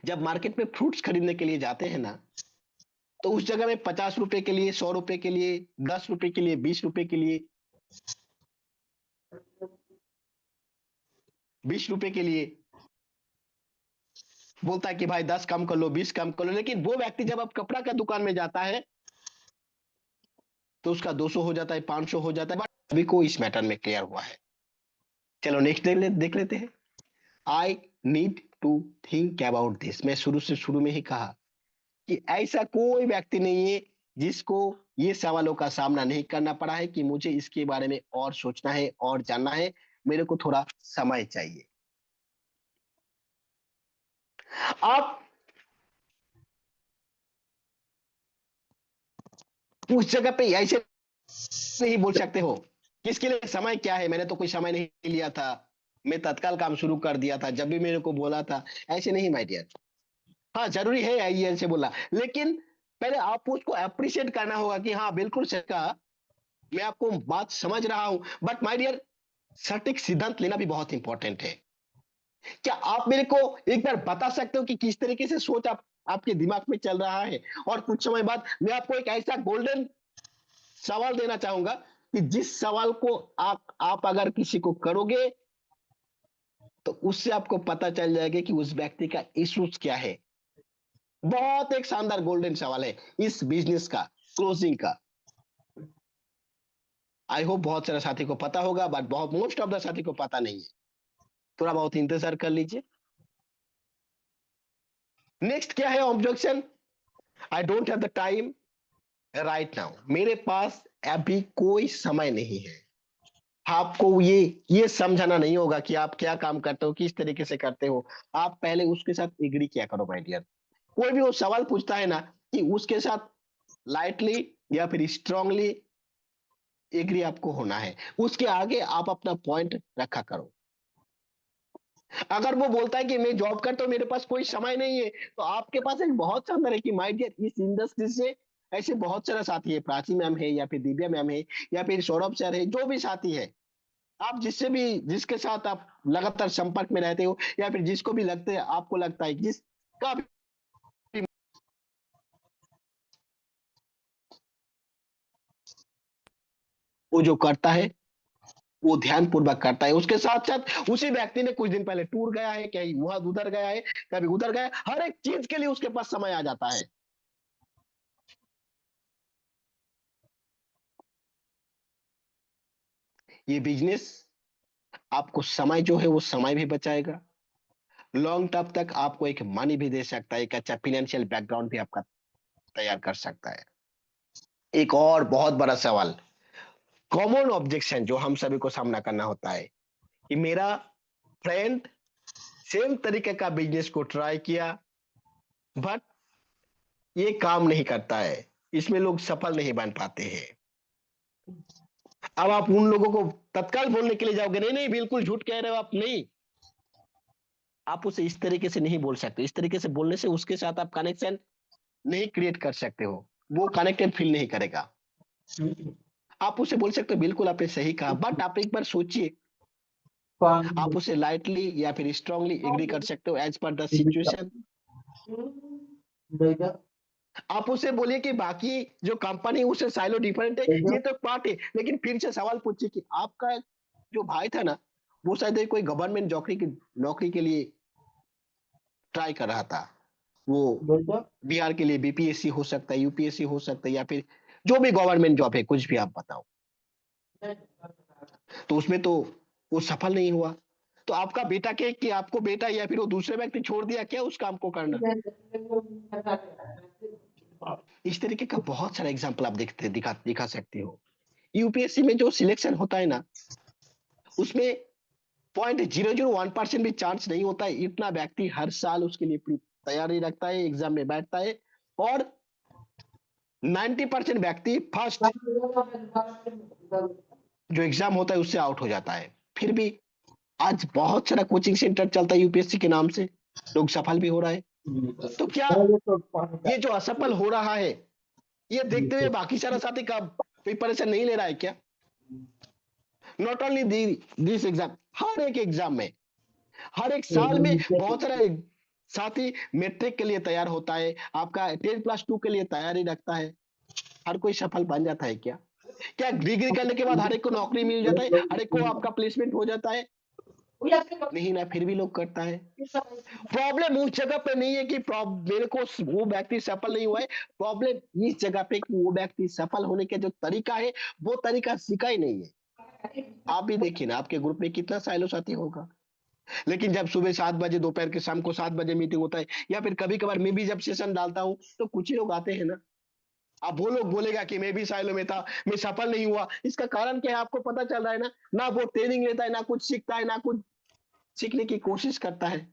जब मार्केट में फ्रूट्स खरीदने के लिए जाते हैं ना, तो उस जगह में 50 रुपए के लिए, 100 रुपए के लिए, 10 रुपए के लिए, 20 रुपए के लिए, 20 रुपए के लिए बोलता है कि भाई 10 कम कर लो, 20 कम कर लो, लेकिन वो व्यक्ति जब अब कपड़ा का दुकान में जाता है तो उसका 200 हो जाता है, 500 हो जाता है। बट सभी को इस मैटर में क्लियर हुआ है। चलो नेक्स्ट देख लेते हैं। I need to think about this. मैं शुरू में ही कहा कि ऐसा कोई व्यक्ति नहीं है जिसको ये सवालों का सामना नहीं करना पड़ा है कि मुझे इसके बारे में और सोचना है और जानना है, मेरे को थोड़ा समय चाहिए। आप उस जगह पे ऐसे नहीं बोल सकते हो कि इसके लिए समय क्या है, मैंने तो कोई समय नहीं लिया था, मैं तत्काल काम शुरू कर दिया था जब भी मेरे को बोला था। ऐसे नहीं माय डियर। हाँ जरूरी है ये ऐसे बोला, लेकिन पहले आपको उसको अप्रिशिएट करना होगा कि हाँ बिल्कुल सही कहा, मैं आपको बात समझ रहा हूं। बट माय डियर, सटीक सिद्धांत लेना भी बहुत इंपॉर्टेंट है। क्या आप मेरे को एक बार बता सकते हो कि किस तरीके से सोच आप आपके दिमाग में चल रहा है? और कुछ समय बाद मैं आपको एक ऐसा गोल्डन सवाल देना चाहूंगा कि जिस सवाल को आप अगर किसी को करोगे तो उससे आपको पता चल जाएगा कि उस व्यक्ति का इश्यूज क्या है। बहुत एक शानदार गोल्डन सवाल है इस बिजनेस का, क्लोजिंग का। आई होप बहुत सारे साथी को पता होगा, बट बहुत मोस्ट ऑफ द साथी को पता नहीं है। थोड़ा बहुत इंतजार कर लीजिए। नेक्स्ट क्या है objection? I don't have the time right now. मेरे पास अभी कोई समय नहीं है। आपको ये समझाना नहीं होगा कि आप क्या काम करते हो, किस तरीके से करते हो। आप पहले उसके साथ एग्री किया करो माय डियर। कोई भी वो सवाल पूछता है ना कि उसके साथ लाइटली या फिर स्ट्रांगली एग्री आपको होना है। उसके आगे आप अपना पॉइंट रखा करो। अगर वो बोलता है कि मैं जॉब करता हूँ, मेरे पास कोई समय नहीं है, तो आपके पास एक बहुत शानदार है कि माय डियर इस इंडस्ट्री से ऐसे बहुत सारे साथी है, प्राची मैम है या फिर दिव्या मैम है या फिर सौरभ सर है, जो भी साथी है, आप जिससे भी जिसके साथ आप लगातार संपर्क में रहते हो या फिर जिसको भी लगते है, आपको लगता है जिसका भी वो जो करता है वो ध्यान पूर्वक करता है। उसके साथ साथ उसी व्यक्ति ने कुछ दिन पहले टूर गया है, कहीं वहां उधर गया है, कभी उधर गया है, हर एक चीज के लिए उसके पास समय आ जाता है। ये बिजनेस आपको समय जो है वो समय भी बचाएगा, लॉन्ग टर्म तक आपको एक मनी भी दे सकता है, एक अच्छा फाइनेंशियल बैकग्राउंड भी आपका तैयार कर सकता है। एक और बहुत बड़ा सवाल, कॉमन ऑब्जेक्शन जो हम सभी को सामना करना होता है कि मेरा फ्रेंड सेम तरीके का बिजनेस को ट्राई किया बट ये काम नहीं करता है, इसमें लोग सफल नहीं बन पाते हैं। अब आप उन लोगों को तत्काल बोलने के लिए जाओगे, नहीं नहीं बिल्कुल झूठ कह रहे हो आप, नहीं। आप उसे इस तरीके से नहीं बोल सकते। इस तरीके से बोलने से उसके साथ आप कनेक्शन नहीं क्रिएट कर सकते हो, वो कनेक्टेड फील नहीं करेगा। आप उसे बोल सकते हो बिल्कुल आपने सही कहा, बट आप एक बार सोचिए, आप उसे लाइटली या फिर स्ट्रांगली एग्री कर सकते हो एज पर द सिचुएशन। आप उसे बोलिए कि बाकी जो कंपनी उससे साइलो डिफरेंट है, ये तो पार्ट है, लेकिन फिर से सवाल पूछिए कि आपका जो भाई था ना, वो शायद कोई गवर्नमेंट नौकरी के लिए ट्राई कर रहा था। वो बिहार के लिए बीपीएससी हो सकता है, यूपीएससी हो सकता है, या फिर जो भी गवर्नमेंट जॉब है, कुछ भी आप बताओ। तो उसमें तो वो सफल नहीं हुआ। तो आपका बेटा के कि आपको बेटा या फिर वो दूसरे व्यक्ति छोड़ दिया क्या उस काम को करना? इस तरीके का बहुत सारा एग्जाम्पल आप दिखा सकते हो। यूपीएससी में जो सिलेक्शन होता है ना, उसमें 0.001% भी चांस नहीं होता है। इतना व्यक्ति हर साल उसके लिए तैयारी रखता है, एग्जाम में बैठता है, और 90% व्यक्ति फर्स्ट जो एग्जाम होता है उससे आउट हो जाता है। फिर भी आज बहुत सारा कोचिंग सेंटर चलता है यूपीएससी के नाम से, लोग सफल भी हो रहा है। तो क्या ये जो असफल हो रहा है ये देखते हुए बाकी सारा साथी का प्रिपरेशन नहीं ले रहा है क्या? नॉट ओनली दिस एग्जाम, हर एक एग्जाम में, हर एक साल में बहुत सारा साथी मैट्रिक के लिए तैयार होता है, आपका 10+2 के लिए तैयारी रखता है। हर कोई सफल बन जाता है क्या? क्या डिग्री करने के बाद हर एक को नौकरी मिल जाता है, हर एक को आपका प्लेसमेंट हो जाता है? नहीं ना, फिर भी लोग करता है। प्रॉब्लम उस जगह पे नहीं है कि मेरे को वो व्यक्ति सफल नहीं हुआ है, प्रॉब्लम इस जगह पे कि वो व्यक्ति सफल होने का जो तरीका है, वो तरीका सीखा ही नहीं है। आप भी देखिए ना, आपके ग्रुप में कितना साइलो साथी होगा, लेकिन जब सुबह 7 बजे, दोपहर के शाम को 7 बजे मीटिंग होता है, या फिर कभी-कभार मैं भी जब सेशन डालता हूँ, तो कुछ ही लोग आते हैं ना। अब वो लोग बोलेगा कि मैं भी साइलो में था, मैं सफल नहीं हुआ। इसका कारण क्या है आपको पता चल रहा है ना? ना वो ट्रेनिंग लेता है, ना कुछ सीखता है, ना कुछ सीखने की कोशिश करता है,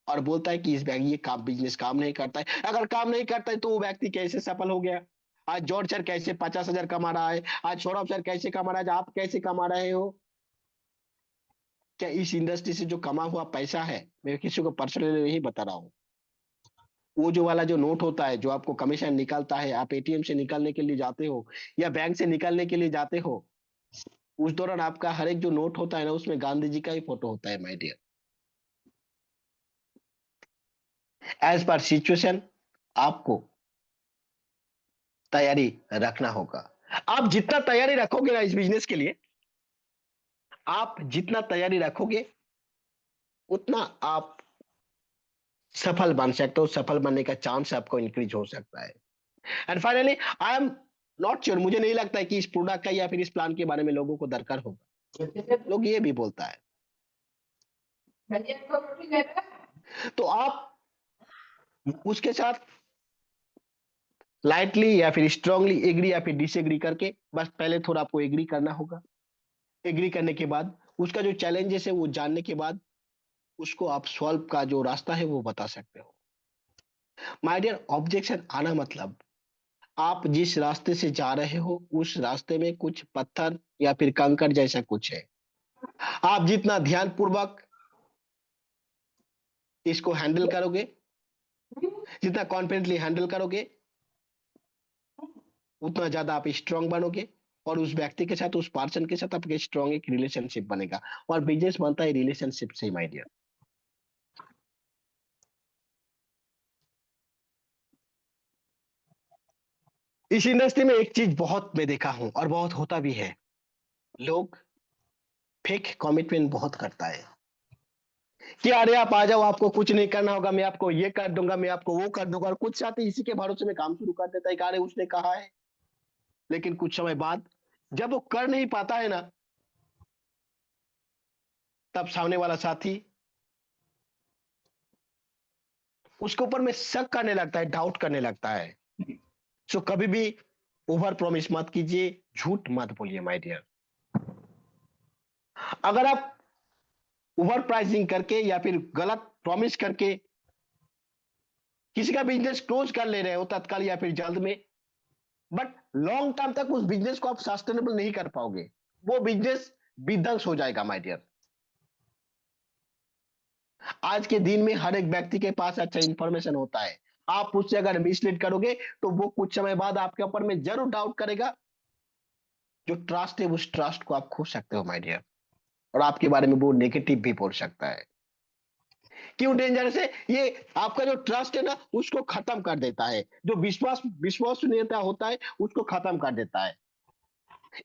और बोलता है कि इस व्यक्ति ये काम बिज़नेस काम नहीं करता है। अगर काम नहीं करता है तो वो व्यक्ति कैसे सफल हो गया? आज जॉर्ज सर कैसे 50,000 कमा रहा है, आज सौरभ सर कैसे कमा रहा है, आज आप कैसे कमा रहे हो? क्या इस इंडस्ट्री से जो कमा हुआ पैसा है, मैं किसी को पर्सनली नहीं बता रहा हूँ। वो जो वाला जो नोट होता है, जो आपको कमीशन निकलता है, आप एटीएम से निकालने के लिए जाते हो या बैंक से निकालने के लिए जाते हो, उस दौरान आपका हर एक जो नोट होता है ना, उसमें गांधी जी का ही फोटो होता है my dear. As per situation आपको तैयारी रखना होगा। आप जितना तैयारी रखोगे ना इस बिज़नेस के लिए, आप जितना तैयारी रखोगे, उतना आप सफल बन सकते हो, सफल बनने का चांस आपको इंक्रीज़ हो सकता है। And finally I am not sure, मुझे नहीं लगता है कि इस प्रोडक्ट का या फिर इस प्लान के बारे में लोगों को दरकार होगा। लोग ये भी बोलता है। तो आप उसके साथ लाइटली या फिर स्ट्रांगली एग्री या फिर डिसएग्री करके, बस पहले थोड़ा आपको एग्री करना होगा। एग्री करने के बाद उसका जो चैलेंजेस है वो जानने के बाद उसको आप सॉल्व का जो रास्ता है वो बता सकते हो। माय डियर, ऑब्जेक्शन आना मतलब आप जिस रास्ते से जा रहे हो उस रास्ते में कुछ पत्थर या फिर कंकड़ जैसा कुछ है। आप जितना ध्यान पूर्वक इसको हैंडल करोगे, जितना कॉन्फिडेंटली हैंडल करोगे, उतना ज्यादा आप स्ट्रांग बनोगे, और उस व्यक्ति के साथ, उस पर्सन के साथ आपके स्ट्रांग एक रिलेशनशिप बनेगा, और बिजनेस बनता है रिलेशनशिप से, माय डियर। इस इंडस्ट्री में एक चीज बहुत मैं देखा हूं और बहुत होता भी है, लोग फेक कमिटमेंट बहुत करता है कि अरे आप आ जाओ, आपको कुछ नहीं करना होगा, मैं आपको ये कर दूंगा, मैं आपको वो कर दूंगा, और कुछ साथी इसी के भरोसे में काम शुरू कर देता है कि अरे उसने कहा है। लेकिन कुछ समय बाद जब वो कर नहीं पाता है ना, तब सामने वाला साथी उसके ऊपर में शक करने लगता है, डाउट करने लगता है। सो कभी भी ओवर प्रॉमिस मत कीजिए, झूठ मत बोलिए माय डियर। अगर आप ओवर प्राइसिंग करके या फिर गलत प्रॉमिस करके किसी का बिजनेस क्लोज कर ले रहे हो तत्काल या फिर जल्द में, बट लॉन्ग टर्म तक उस बिजनेस को आप सस्टेनेबल नहीं कर पाओगे, वो बिजनेस विध्वंस हो जाएगा माय डियर। आज के दिन में हर एक व्यक्ति के पास अच्छा इंफॉर्मेशन होता है, आप उससे अगर मिसलीड करोगे तो वो कुछ समय बाद आपके ऊपर में जरूर डाउट करेगा। जो ट्रस्ट है उस ट्रस्ट को आप खो सकते हो माय डियर, और आपके बारे में वो नेगेटिव भी बोल सकता है। क्यों डेंजरस है ये? आपका जो ट्रस्ट है ना उसको खत्म कर देता है, जो विश्वसनीयता होता है उसको खत्म कर देता है।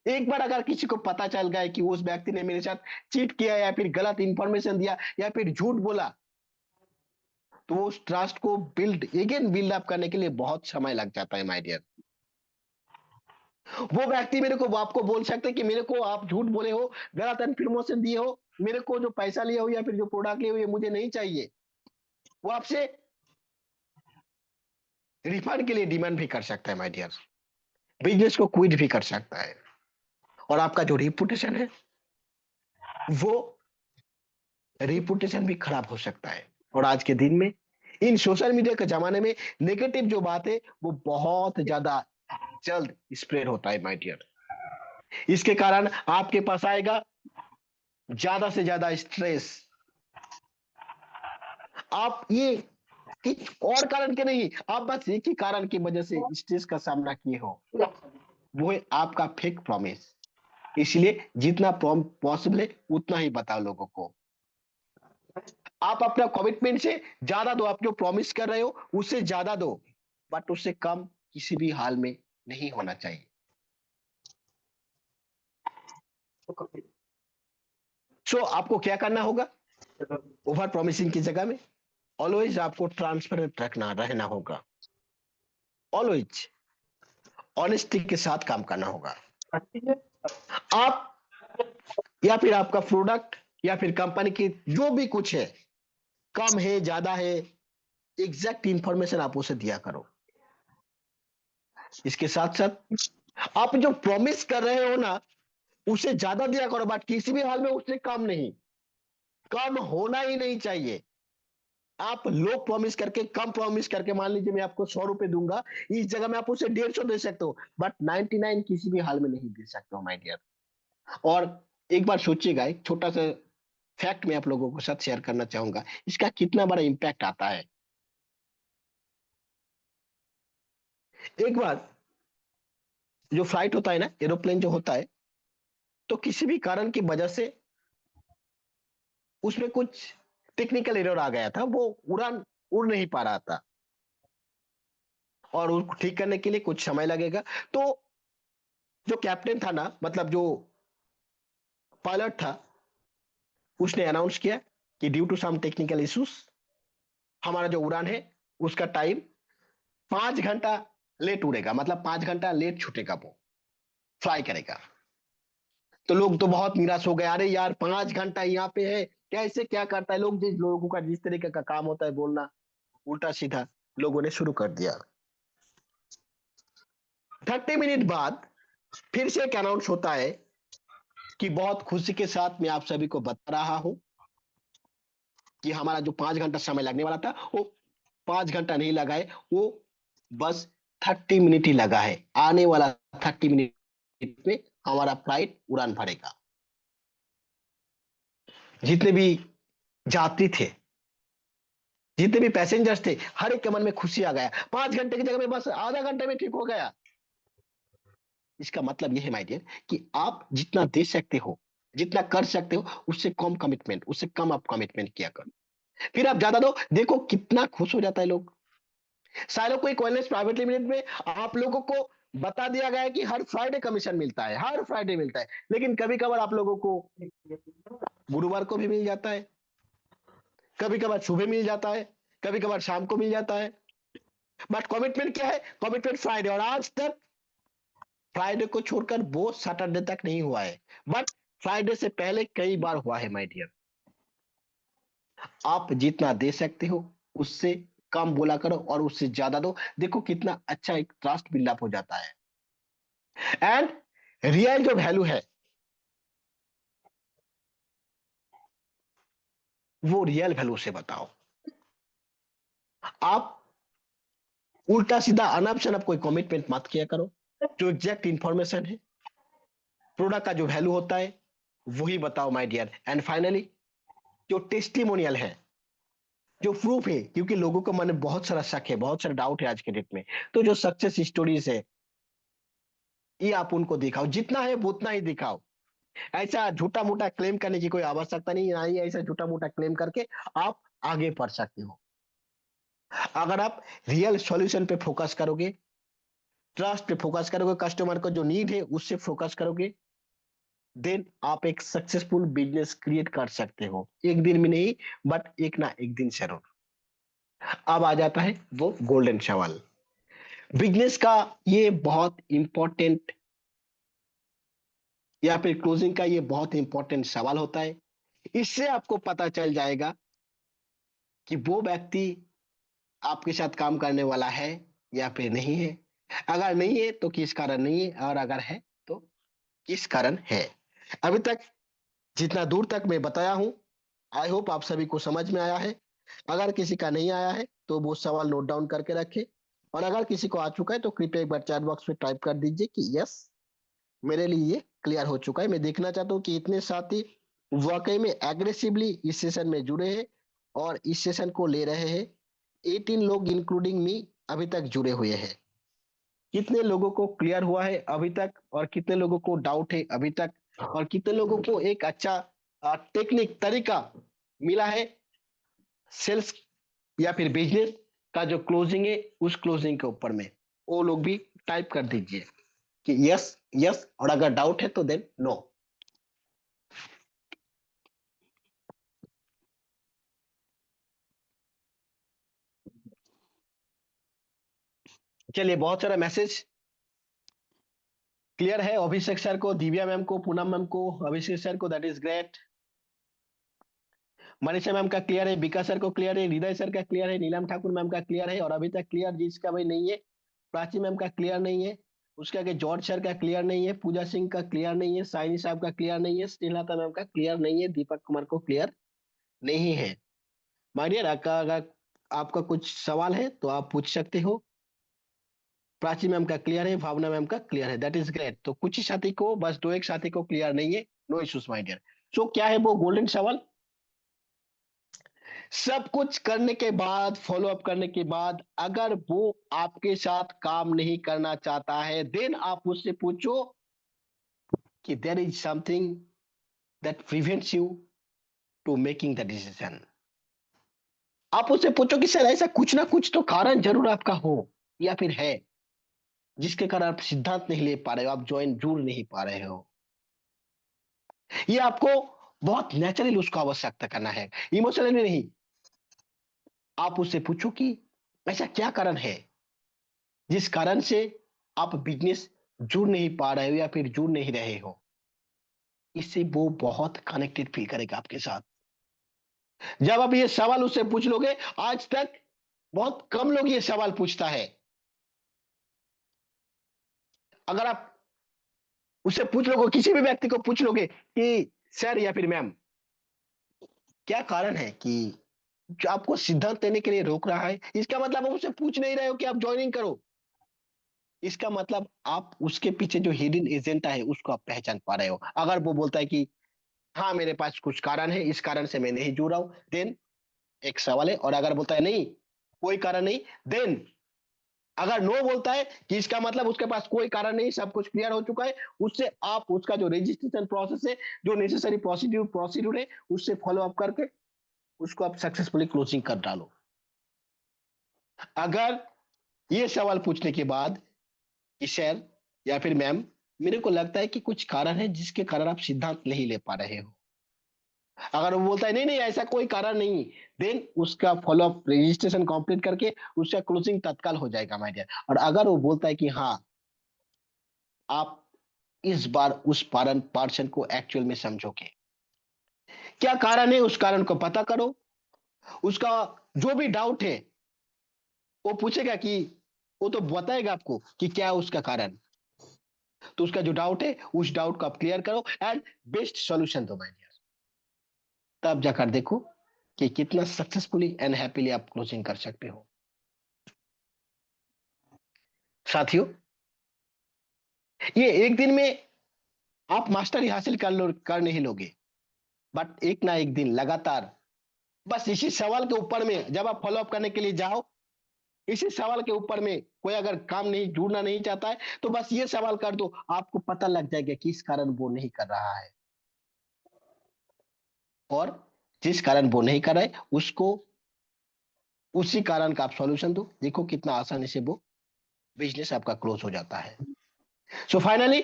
एक बार अगर किसी को पता चल गया है कि उस व्यक्ति ने मेरे साथ चीट किया या फिर गलत इंफॉर्मेशन दिया या फिर झूठ बोला, तो उस ट्रस्ट को बिल्ड अप करने के लिए बहुत समय लग जाता है माय डियर। वो व्यक्ति मेरे को आपको बोल सकते हैं कि मेरे को आप झूठ बोले हो, गलत इन्फॉर्मेशन दिए हो, मेरे को जो पैसा लिया हो या फिर जो प्रोडक्ट लिए हो ये मुझे नहीं चाहिए। वो आपसे रिफंड के लिए डिमांड भी कर सकता है माय डियर, बिजनेस को क्विट भी कर सकता है, और आपका जो रिपुटेशन है वो रिपुटेशन भी खराब हो सकता है। और आज के दिन में इन सोशल मीडिया के जमाने में नेगेटिव जो बात है वो बहुत ज्यादा जल्द स्प्रेड होता है माय डियर। इसके कारण आपके पास आएगा ज्यादा से ज्यादा स्ट्रेस। आप ये किसी और कारण के नहीं, आप बस एक ही कारण की वजह से स्ट्रेस का सामना किए हो, वो है आपका फेक प्रॉमिस। इसलिए जितना पॉसिबल है उतना ही बताओ लोगों को। आप अपना कमिटमेंट से ज्यादा दो, आप जो प्रॉमिस कर रहे हो उससे ज्यादा दो, बट उससे कम किसी भी हाल में नहीं होना चाहिए। सो आपको क्या करना होगा? ओवर प्रॉमिसिंग की जगह में ऑलवेज आपको ट्रांसपेरेंट रहना होगा। ऑलवेज ऑनेस्टी के साथ काम करना होगा। आप या फिर आपका प्रोडक्ट या फिर कंपनी की जो भी कुछ है, कम है ज्यादा है, एग्जैक्ट इंफॉर्मेशन आप उसे दिया करो। इसके साथ साथ आप जो प्रॉमिस कर रहे हो ना, उसे ज्यादा दिया करो, बट किसी भी हाल में उससे कम नहीं। कम होना ही नहीं चाहिए। आप लो प्रॉमिस करके, कम प्रॉमिस करके, मान लीजिए मैं आपको 100 रुपए दूंगा, इस जगह में आप उसे 150 दे सकते हो, बट 99 किसी भी हाल में नहीं दे सकते हो माय डियर। और एक बार सोचिएगा, एक छोटा सा फैक्ट मैं आप लोगों के साथ शेयर करना चाहूंगा, इसका कितना बड़ा इंपैक्ट आता है। एक बार जो फ्लाइट होता है ना, एरोप्लेन जो होता है, तो किसी भी कारण की वजह से उसमें कुछ टेक्निकल एरर आ गया था, वो उड़ान उड़ नहीं पा रहा था, और उसको ठीक करने के लिए कुछ समय लगेगा। तो जो कैप्टन था ना, मतलब जो पायलट था, उसने अनाउंस किया कि due to some technical issues हमारा जो उड़ान है उसका टाइम 5 घंटा लेट उड़ेगा, मतलब 5 घंटा लेट छूटेगा, वो फ्लाई करेगा। तो लोग तो बहुत निराश हो गए, अरे यार 5 घंटा यहाँ पे है, कैसे क्या करता है। लोग, जिस लोगों का जिस तरीके का काम होता है बोलना उल्टा सीधा, लोगों ने शुरू कर दिया। 30 मिनट बाद फिर से एक अनाउंस होता है कि बहुत खुशी के साथ मैं आप सभी को बता रहा हूं कि हमारा जो 5 घंटा समय लगने वाला था, वो 5 घंटा नहीं लगा है, वो बस 30 मिनट ही लगा है। आने वाला 30 मिनट में हमारा फ्लाइट उड़ान भरेगा। जितने भी यात्री थे, जितने भी पैसेंजर्स थे, हर एक के मन में खुशी आ गया। 5 घंटे की जगह में बस आधा घंटे में ठीक हो गया। इसका मतलब यह है माय डियर कि आप जितना दे सकते हो, जितना कर सकते हो, उससे कम कमिटमेंट, उससे कम आप कमिटमेंट किया करो। फिर आप ज्यादा दो, देखो कितना खुश हो जाता है लोग। सालों को एक वेलनेस प्राइवेट लिमिटेड में आप लोगों को बता दिया गया है कि हर फ्राइडे कमीशन मिलता है, हर फ्राइडे मिलता है, लेकिन कभी कभार आप लोगों को गुरुवार को भी मिल जाता है, कभी कभार सुबह मिल जाता है, कभी कभार शाम को मिल जाता है। बट कमिटमेंट क्या है? कमिटमेंट फ्राइडे, और आज तक फ्राइडे को छोड़कर वो सैटरडे तक नहीं हुआ है, बट फ्राइडे से पहले कई बार हुआ है माय डियर। आप जितना दे सकते हो उससे कम बोला करो और उससे ज्यादा दो, देखो कितना अच्छा एक ट्रस्ट बिल्डअप हो जाता है। एंड रियल जो वैल्यू है, वो रियल वैल्यू से बताओ। आप उल्टा सीधा अनब शनब कोई कमिटमेंट मत किया करो। जो एग्जैक्ट इंफॉर्मेशन है, प्रोडक्ट का जो वैल्यू होता है, वही बताओ माय डियर। एंड फाइनली, जो टेस्टिमोनियल है, जो प्रूफ है, क्योंकि लोगों को मन में बहुत सारा शक है, बहुत सारा डाउट है आज के डेट में, तो जो सक्सेस स्टोरीज है, ये आप उनको दिखाओ, जितना है वो उतना ही दिखाओ। ऐसा झूठा मोटा क्लेम करने की कोई आवश्यकता नहीं, ना ही ऐसा झूठा मोटा क्लेम करके आप आगे बढ़ सकते हो। अगर आप रियल सॉल्यूशन पे फोकस करोगे, ट्रस्ट पे फोकस करोगे, कस्टमर को जो नीड है उससे फोकस करोगे, देन आप एक सक्सेसफुल बिजनेस क्रिएट कर सकते हो। एक दिन में नहीं, बट एक ना एक दिन जरूर। अब आ जाता है वो गोल्डन सवाल, बिजनेस का। ये बहुत इंपॉर्टेंट, या फिर क्लोजिंग का ये बहुत इंपॉर्टेंट सवाल होता है। इससे आपको पता चल जाएगा कि वो व्यक्ति आपके साथ काम करने वाला है या फिर नहीं है। अगर नहीं है तो किस कारण नहीं है, और अगर है तो किस कारण है। अभी तक जितना दूर तक मैं बताया हूं, आई होप आप सभी को समझ में आया है। अगर किसी का नहीं आया है तो वो सवाल नोट डाउन करके रखे, और अगर किसी को आ चुका है तो कृपया एक बार चैट बॉक्स में टाइप कर दीजिए कि यस, मेरे लिए ये क्लियर हो चुका है। मैं देखना चाहता हूँ कि इतने साथी वाकई में एग्रेसिवली इस सेशन में जुड़े हैं और इस सेशन को ले रहे हैं 18 लोग इंक्लूडिंग मी अभी तक जुड़े हुए हैं। कितने लोगों को क्लियर हुआ है अभी तक और कितने लोगों को डाउट है अभी तक और कितने लोगों को एक अच्छा टेक्निक तरीका मिला है सेल्स या फिर बिजनेस का जो क्लोजिंग है उस क्लोजिंग के ऊपर में, वो लोग भी टाइप कर दीजिए कि यस यस, और अगर डाउट है तो देन नो। चलिए, बहुत सारा मैसेज क्लियर है। अभिषेक सर को, दिव्या मैम को, पूनम मैम को, अभिषेक सर को, that is great. Manisha ma'am का क्लियर है, विकास सर को क्लियर है, हृदय सर का क्लियर है, नीलम ठाकुर मैम का क्लियर है, और अभी तक क्लियर जिसका भाई नहीं है, प्राची मैम का क्लियर नहीं है, उसके आगे जॉर्ज सर का क्लियर नहीं है, पूजा सिंह का क्लियर नहीं है, साइनी साहब का क्लियर नहीं है, स्नेहलता मैम का क्लियर नहीं है, दीपक कुमार को क्लियर नहीं है। माय डियर, अगर आपका कुछ सवाल है तो आप पूछ सकते हो। प्राची मैम का क्लियर है, भावना मैम का क्लियर है, दैट इज ग्रेट। तो कुछ ही साथी को, बस दो एक साथी को क्लियर नहीं है, नो इश्यूज माय डियर। सो क्या है वो गोल्डन सवाल? सब कुछ करने के बाद, फॉलो अप करने के बाद, अगर वो आपके साथ काम नहीं करना चाहता है, देन आप उससे पूछो कि there is something that prevents you to making the decision. आप उससे पूछो कि सर ऐसा कुछ ना कुछ तो कारण जरूर आपका हो या फिर है, जिसके कारण आप सिद्धांत नहीं ले पा रहे हो, आप ज्वाइन जुड़ नहीं पा रहे हो। ये आपको बहुत नेचुरली उसको आवश्यकता करना है, इमोशनली नहीं। आप उससे पूछो कि ऐसा क्या कारण है जिस कारण से आप बिजनेस जुड़ नहीं पा रहे हो या फिर जुड़ नहीं रहे हो। इससे वो बहुत कनेक्टेड फील करेगा आपके साथ। जब आप ये सवाल उससे पूछ लोगे, आज तक बहुत कम लोग ये सवाल पूछता है। अगर आप उससे पूछ लोगे, किसी भी व्यक्ति को पूछ लोगे कि सर या फिर मैम, क्या कारण है कि जो आपको सिद्धांत लेने के लिए रोक रहा है, इसका मतलब आप उससे पूछ नहीं रहे हो कि आप ज्वाइनिंग करो। इसका मतलब आप उसके पीछे जो हिडन एजेंडा है उसको आप पहचान पा रहे हो। अगर वो बोलता है कि हाँ, मेरे पास कुछ कारण है, इस कारण से मैं नहीं जुड़ रहा हूं, देन एक सवाल है। और अगर बोलता है नहीं, कोई कारण नहीं, देन अगर नो बोलता है कि इसका मतलब उसके पास कोई कारण नहीं, सब कुछ क्लियर हो चुका है, उससे आप उसका जो रजिस्ट्रेशन प्रोसेस है, जो नेसेसरी प्रोसीड्यूर प्रोसीड्यूर है, उससे फॉलो अप करके उसको आप सक्सेसफुली क्लोजिंग कर डालो। अगर ये सवाल पूछने के बाद कि सर या फिर मैम, मेरे को लगता है कि कुछ कारण है जिसके कारण आप सिद्धांत नहीं ले पा रहे हो, अगर वो बोलता है नहीं नहीं ऐसा कोई कारण नहीं, देन उसका फॉलो अप रजिस्ट्रेशन कंप्लीट करके उसका क्लोजिंग तत्काल हो जाएगा माय डियर। और अगर वो बोलता है कि हाँ, आप इस बार उस पर्सन को एक्चुअल में समझोगे, क्या कारण है उस कारण को पता करो, उसका जो भी डाउट है वो पूछेगा कि, वो तो बताएगा आपको कि क्या है उसका कारण। तो उसका जो डाउट है उस डाउट को आप क्लियर करो एंड बेस्ट सॉल्यूशन दो माय डियर। तब जाकर देखो कि कितना सक्सेसफुली एंड हैप्पीली आप क्लोजिंग कर सकते हो। साथियों, ये एक दिन में आप मास्टरी हासिल कर नहीं लोगे, बट एक ना एक दिन लगातार, बस इसी सवाल के ऊपर में जब आप फॉलो अप करने के लिए जाओ, इसी सवाल के ऊपर में कोई अगर काम नहीं, जुड़ना नहीं चाहता है, तो बस ये सवाल कर दो, आपको पता लग जाएगा किस कारण वो नहीं कर रहा है। और जिस कारण वो नहीं कर रहा है उसको, उसी कारण का आप सॉल्यूशन दो, देखो कितना आसानी से वो बिजनेस आपका क्लोज हो जाता है। सो फाइनली,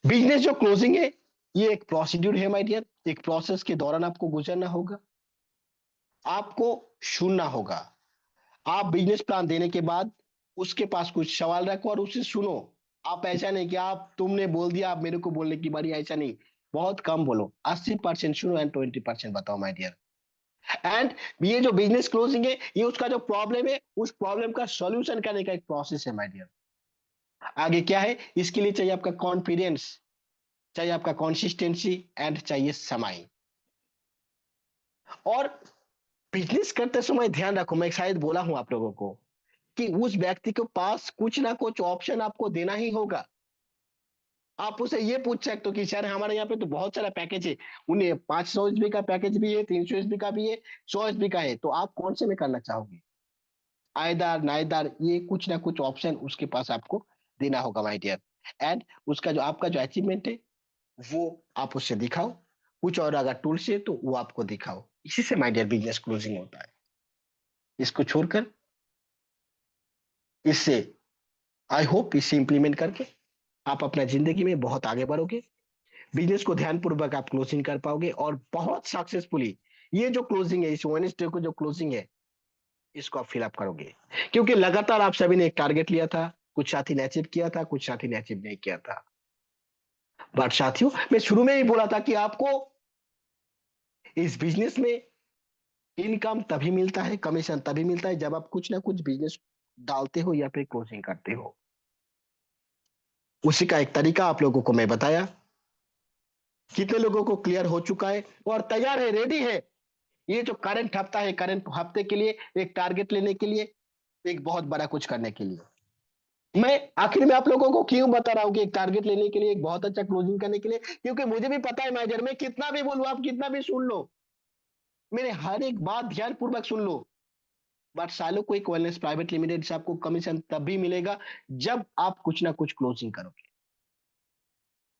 बिजनेस जो क्लोजिंग है, ये एक प्रोसीड्यूर है माय डियर। एक प्रोसेस के दौरान आपको गुजरना होगा, आपको सुनना होगा। आप बिजनेस प्लान देने के बाद उसके पास कुछ सवाल रखो और उसे सुनो। आप ऐसा नहीं कि आप, तुमने बोल दिया आप मेरे को बोलने की बारी, ऐसा नहीं। बहुत कम बोलो, 80% सुनो एंड 20% बताओ माय डियर। एंड ये जो बिजनेस क्लोजिंग है, ये उसका जो प्रॉब्लम है, उस प्रॉब्लम का सॉल्यूशन करने का एक प्रोसेस है माय डियर। आगे क्या है, इसके लिए चाहिए आपका कॉन्फिडेंस, चाहिए आपका कंसिस्टेंसी एंड चाहिए समय। और बिजनेस करते समय ध्यान रखो, मैं शायद बोला हूं आप लोगों को कि उस व्यक्ति के पास कुछ ना कुछ ऑप्शन आपको देना ही होगा। आप उसे ये पूछ सकते हो कि सर हमारे यहाँ पे तो बहुत सारा पैकेज है, उन्हें 500 एसबी का पैकेज भी है, 300 एसबी का भी है, 100 एसबी का है, तो आप कौन से में करना चाहोगे? आयदार नायदार, ये कुछ ना कुछ ऑप्शन उसके पास आपको देना होगा माय डियर। एंड उसका जो आपका जो अचीवमेंट है वो आप उससे दिखाओ, कुछ और अगर टूल्स है तो वो आपको दिखाओ। इसी से माय डियर बिजनेस क्लोजिंग होता है। इसको छोड़कर, इससे आई होप इसे इंप्लीमेंट करके आप अपना जिंदगी में बहुत आगे बढ़ोगे, बिजनेस को ध्यानपूर्वक आप क्लोजिंग कर पाओगे और बहुत सक्सेसफुली ये जो क्लोजिंग है, इस वेडनेसडे को जो क्लोजिंग है, इसको आप फिल अप करोगे। क्योंकि लगातार आप सभी ने एक टारगेट लिया था, कुछ साथी ने अचीव किया था, कुछ साथी ने अचीव नहीं किया था। बट साथियों, मैं शुरू में ही बोला था कि आपको इस बिजनेस में इनकम तभी मिलता है, कमीशन तभी मिलता है जब आप कुछ ना कुछ बिजनेस डालते हो या फिर क्लोजिंग करते हो। उसी का एक तरीका आप लोगों को मैं बताया। कितने लोगों को क्लियर हो चुका है और तैयार है, रेडी है ये जो करंट हफ्ता है, करंट हफ्ते के लिए एक टारगेट लेने के लिए, एक बहुत बड़ा कुछ करने के लिए। मैं आखिर में आप लोगों को क्यों बता रहा हूँ कि एक टारगेट लेने के लिए, एक बहुत अच्छा क्लोजिंग करने के लिए, क्योंकि मुझे भी पता है मैनेजर, मैं कितना भी बोलूं, आप कितना भी सुन लो, मेरे हर एक बात ध्यान पूर्वक सुन लो, बट सालों को एक वेलनेस प्राइवेट लिमिटेड से आपको कमीशन तभी मिलेगा जब आप कुछ ना कुछ क्लोजिंग करोगे।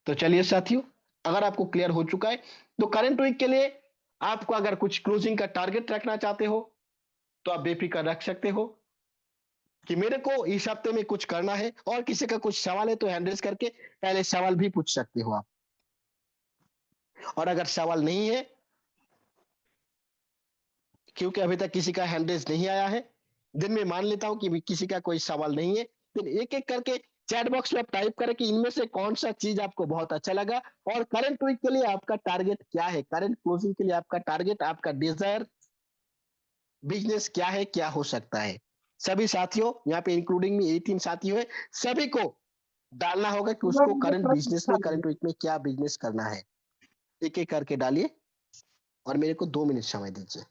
तो चलिए साथियों, अगर आपको क्लियर हो चुका है तो करंट वीक के लिए आपको अगर कुछ क्लोजिंग का टारगेट रखना चाहते हो तो आप बेफिक्र रख सकते हो कि मेरे को इस हफ्ते में कुछ करना है, और किसी का कुछ सवाल है तो हैंड रेज करके पहले सवाल भी पूछ सकते हो आप। और अगर सवाल नहीं है, क्योंकि अभी तक किसी का हैंड रेज नहीं आया है, दिन में मान लेता हूं कि किसी का कोई सवाल नहीं है, फिर एक एक करके चैट बॉक्स में आप टाइप करें कि इनमें से कौन सा चीज आपको बहुत अच्छा लगा, और करंट वीक के लिए आपका टारगेट क्या है, करंट क्लोजिंग के लिए आपका टारगेट, आपका डिजायर बिजनेस क्या है, क्या हो सकता है। सभी साथियों, यहाँ पे इंक्लूडिंग में 18 साथियों है, सभी को डालना होगा कि उसको करंट बिजनेस में, करंट वीक में क्या बिजनेस करना है। एक एक करके डालिए और मेरे को 2 मिनट समय दीजिए।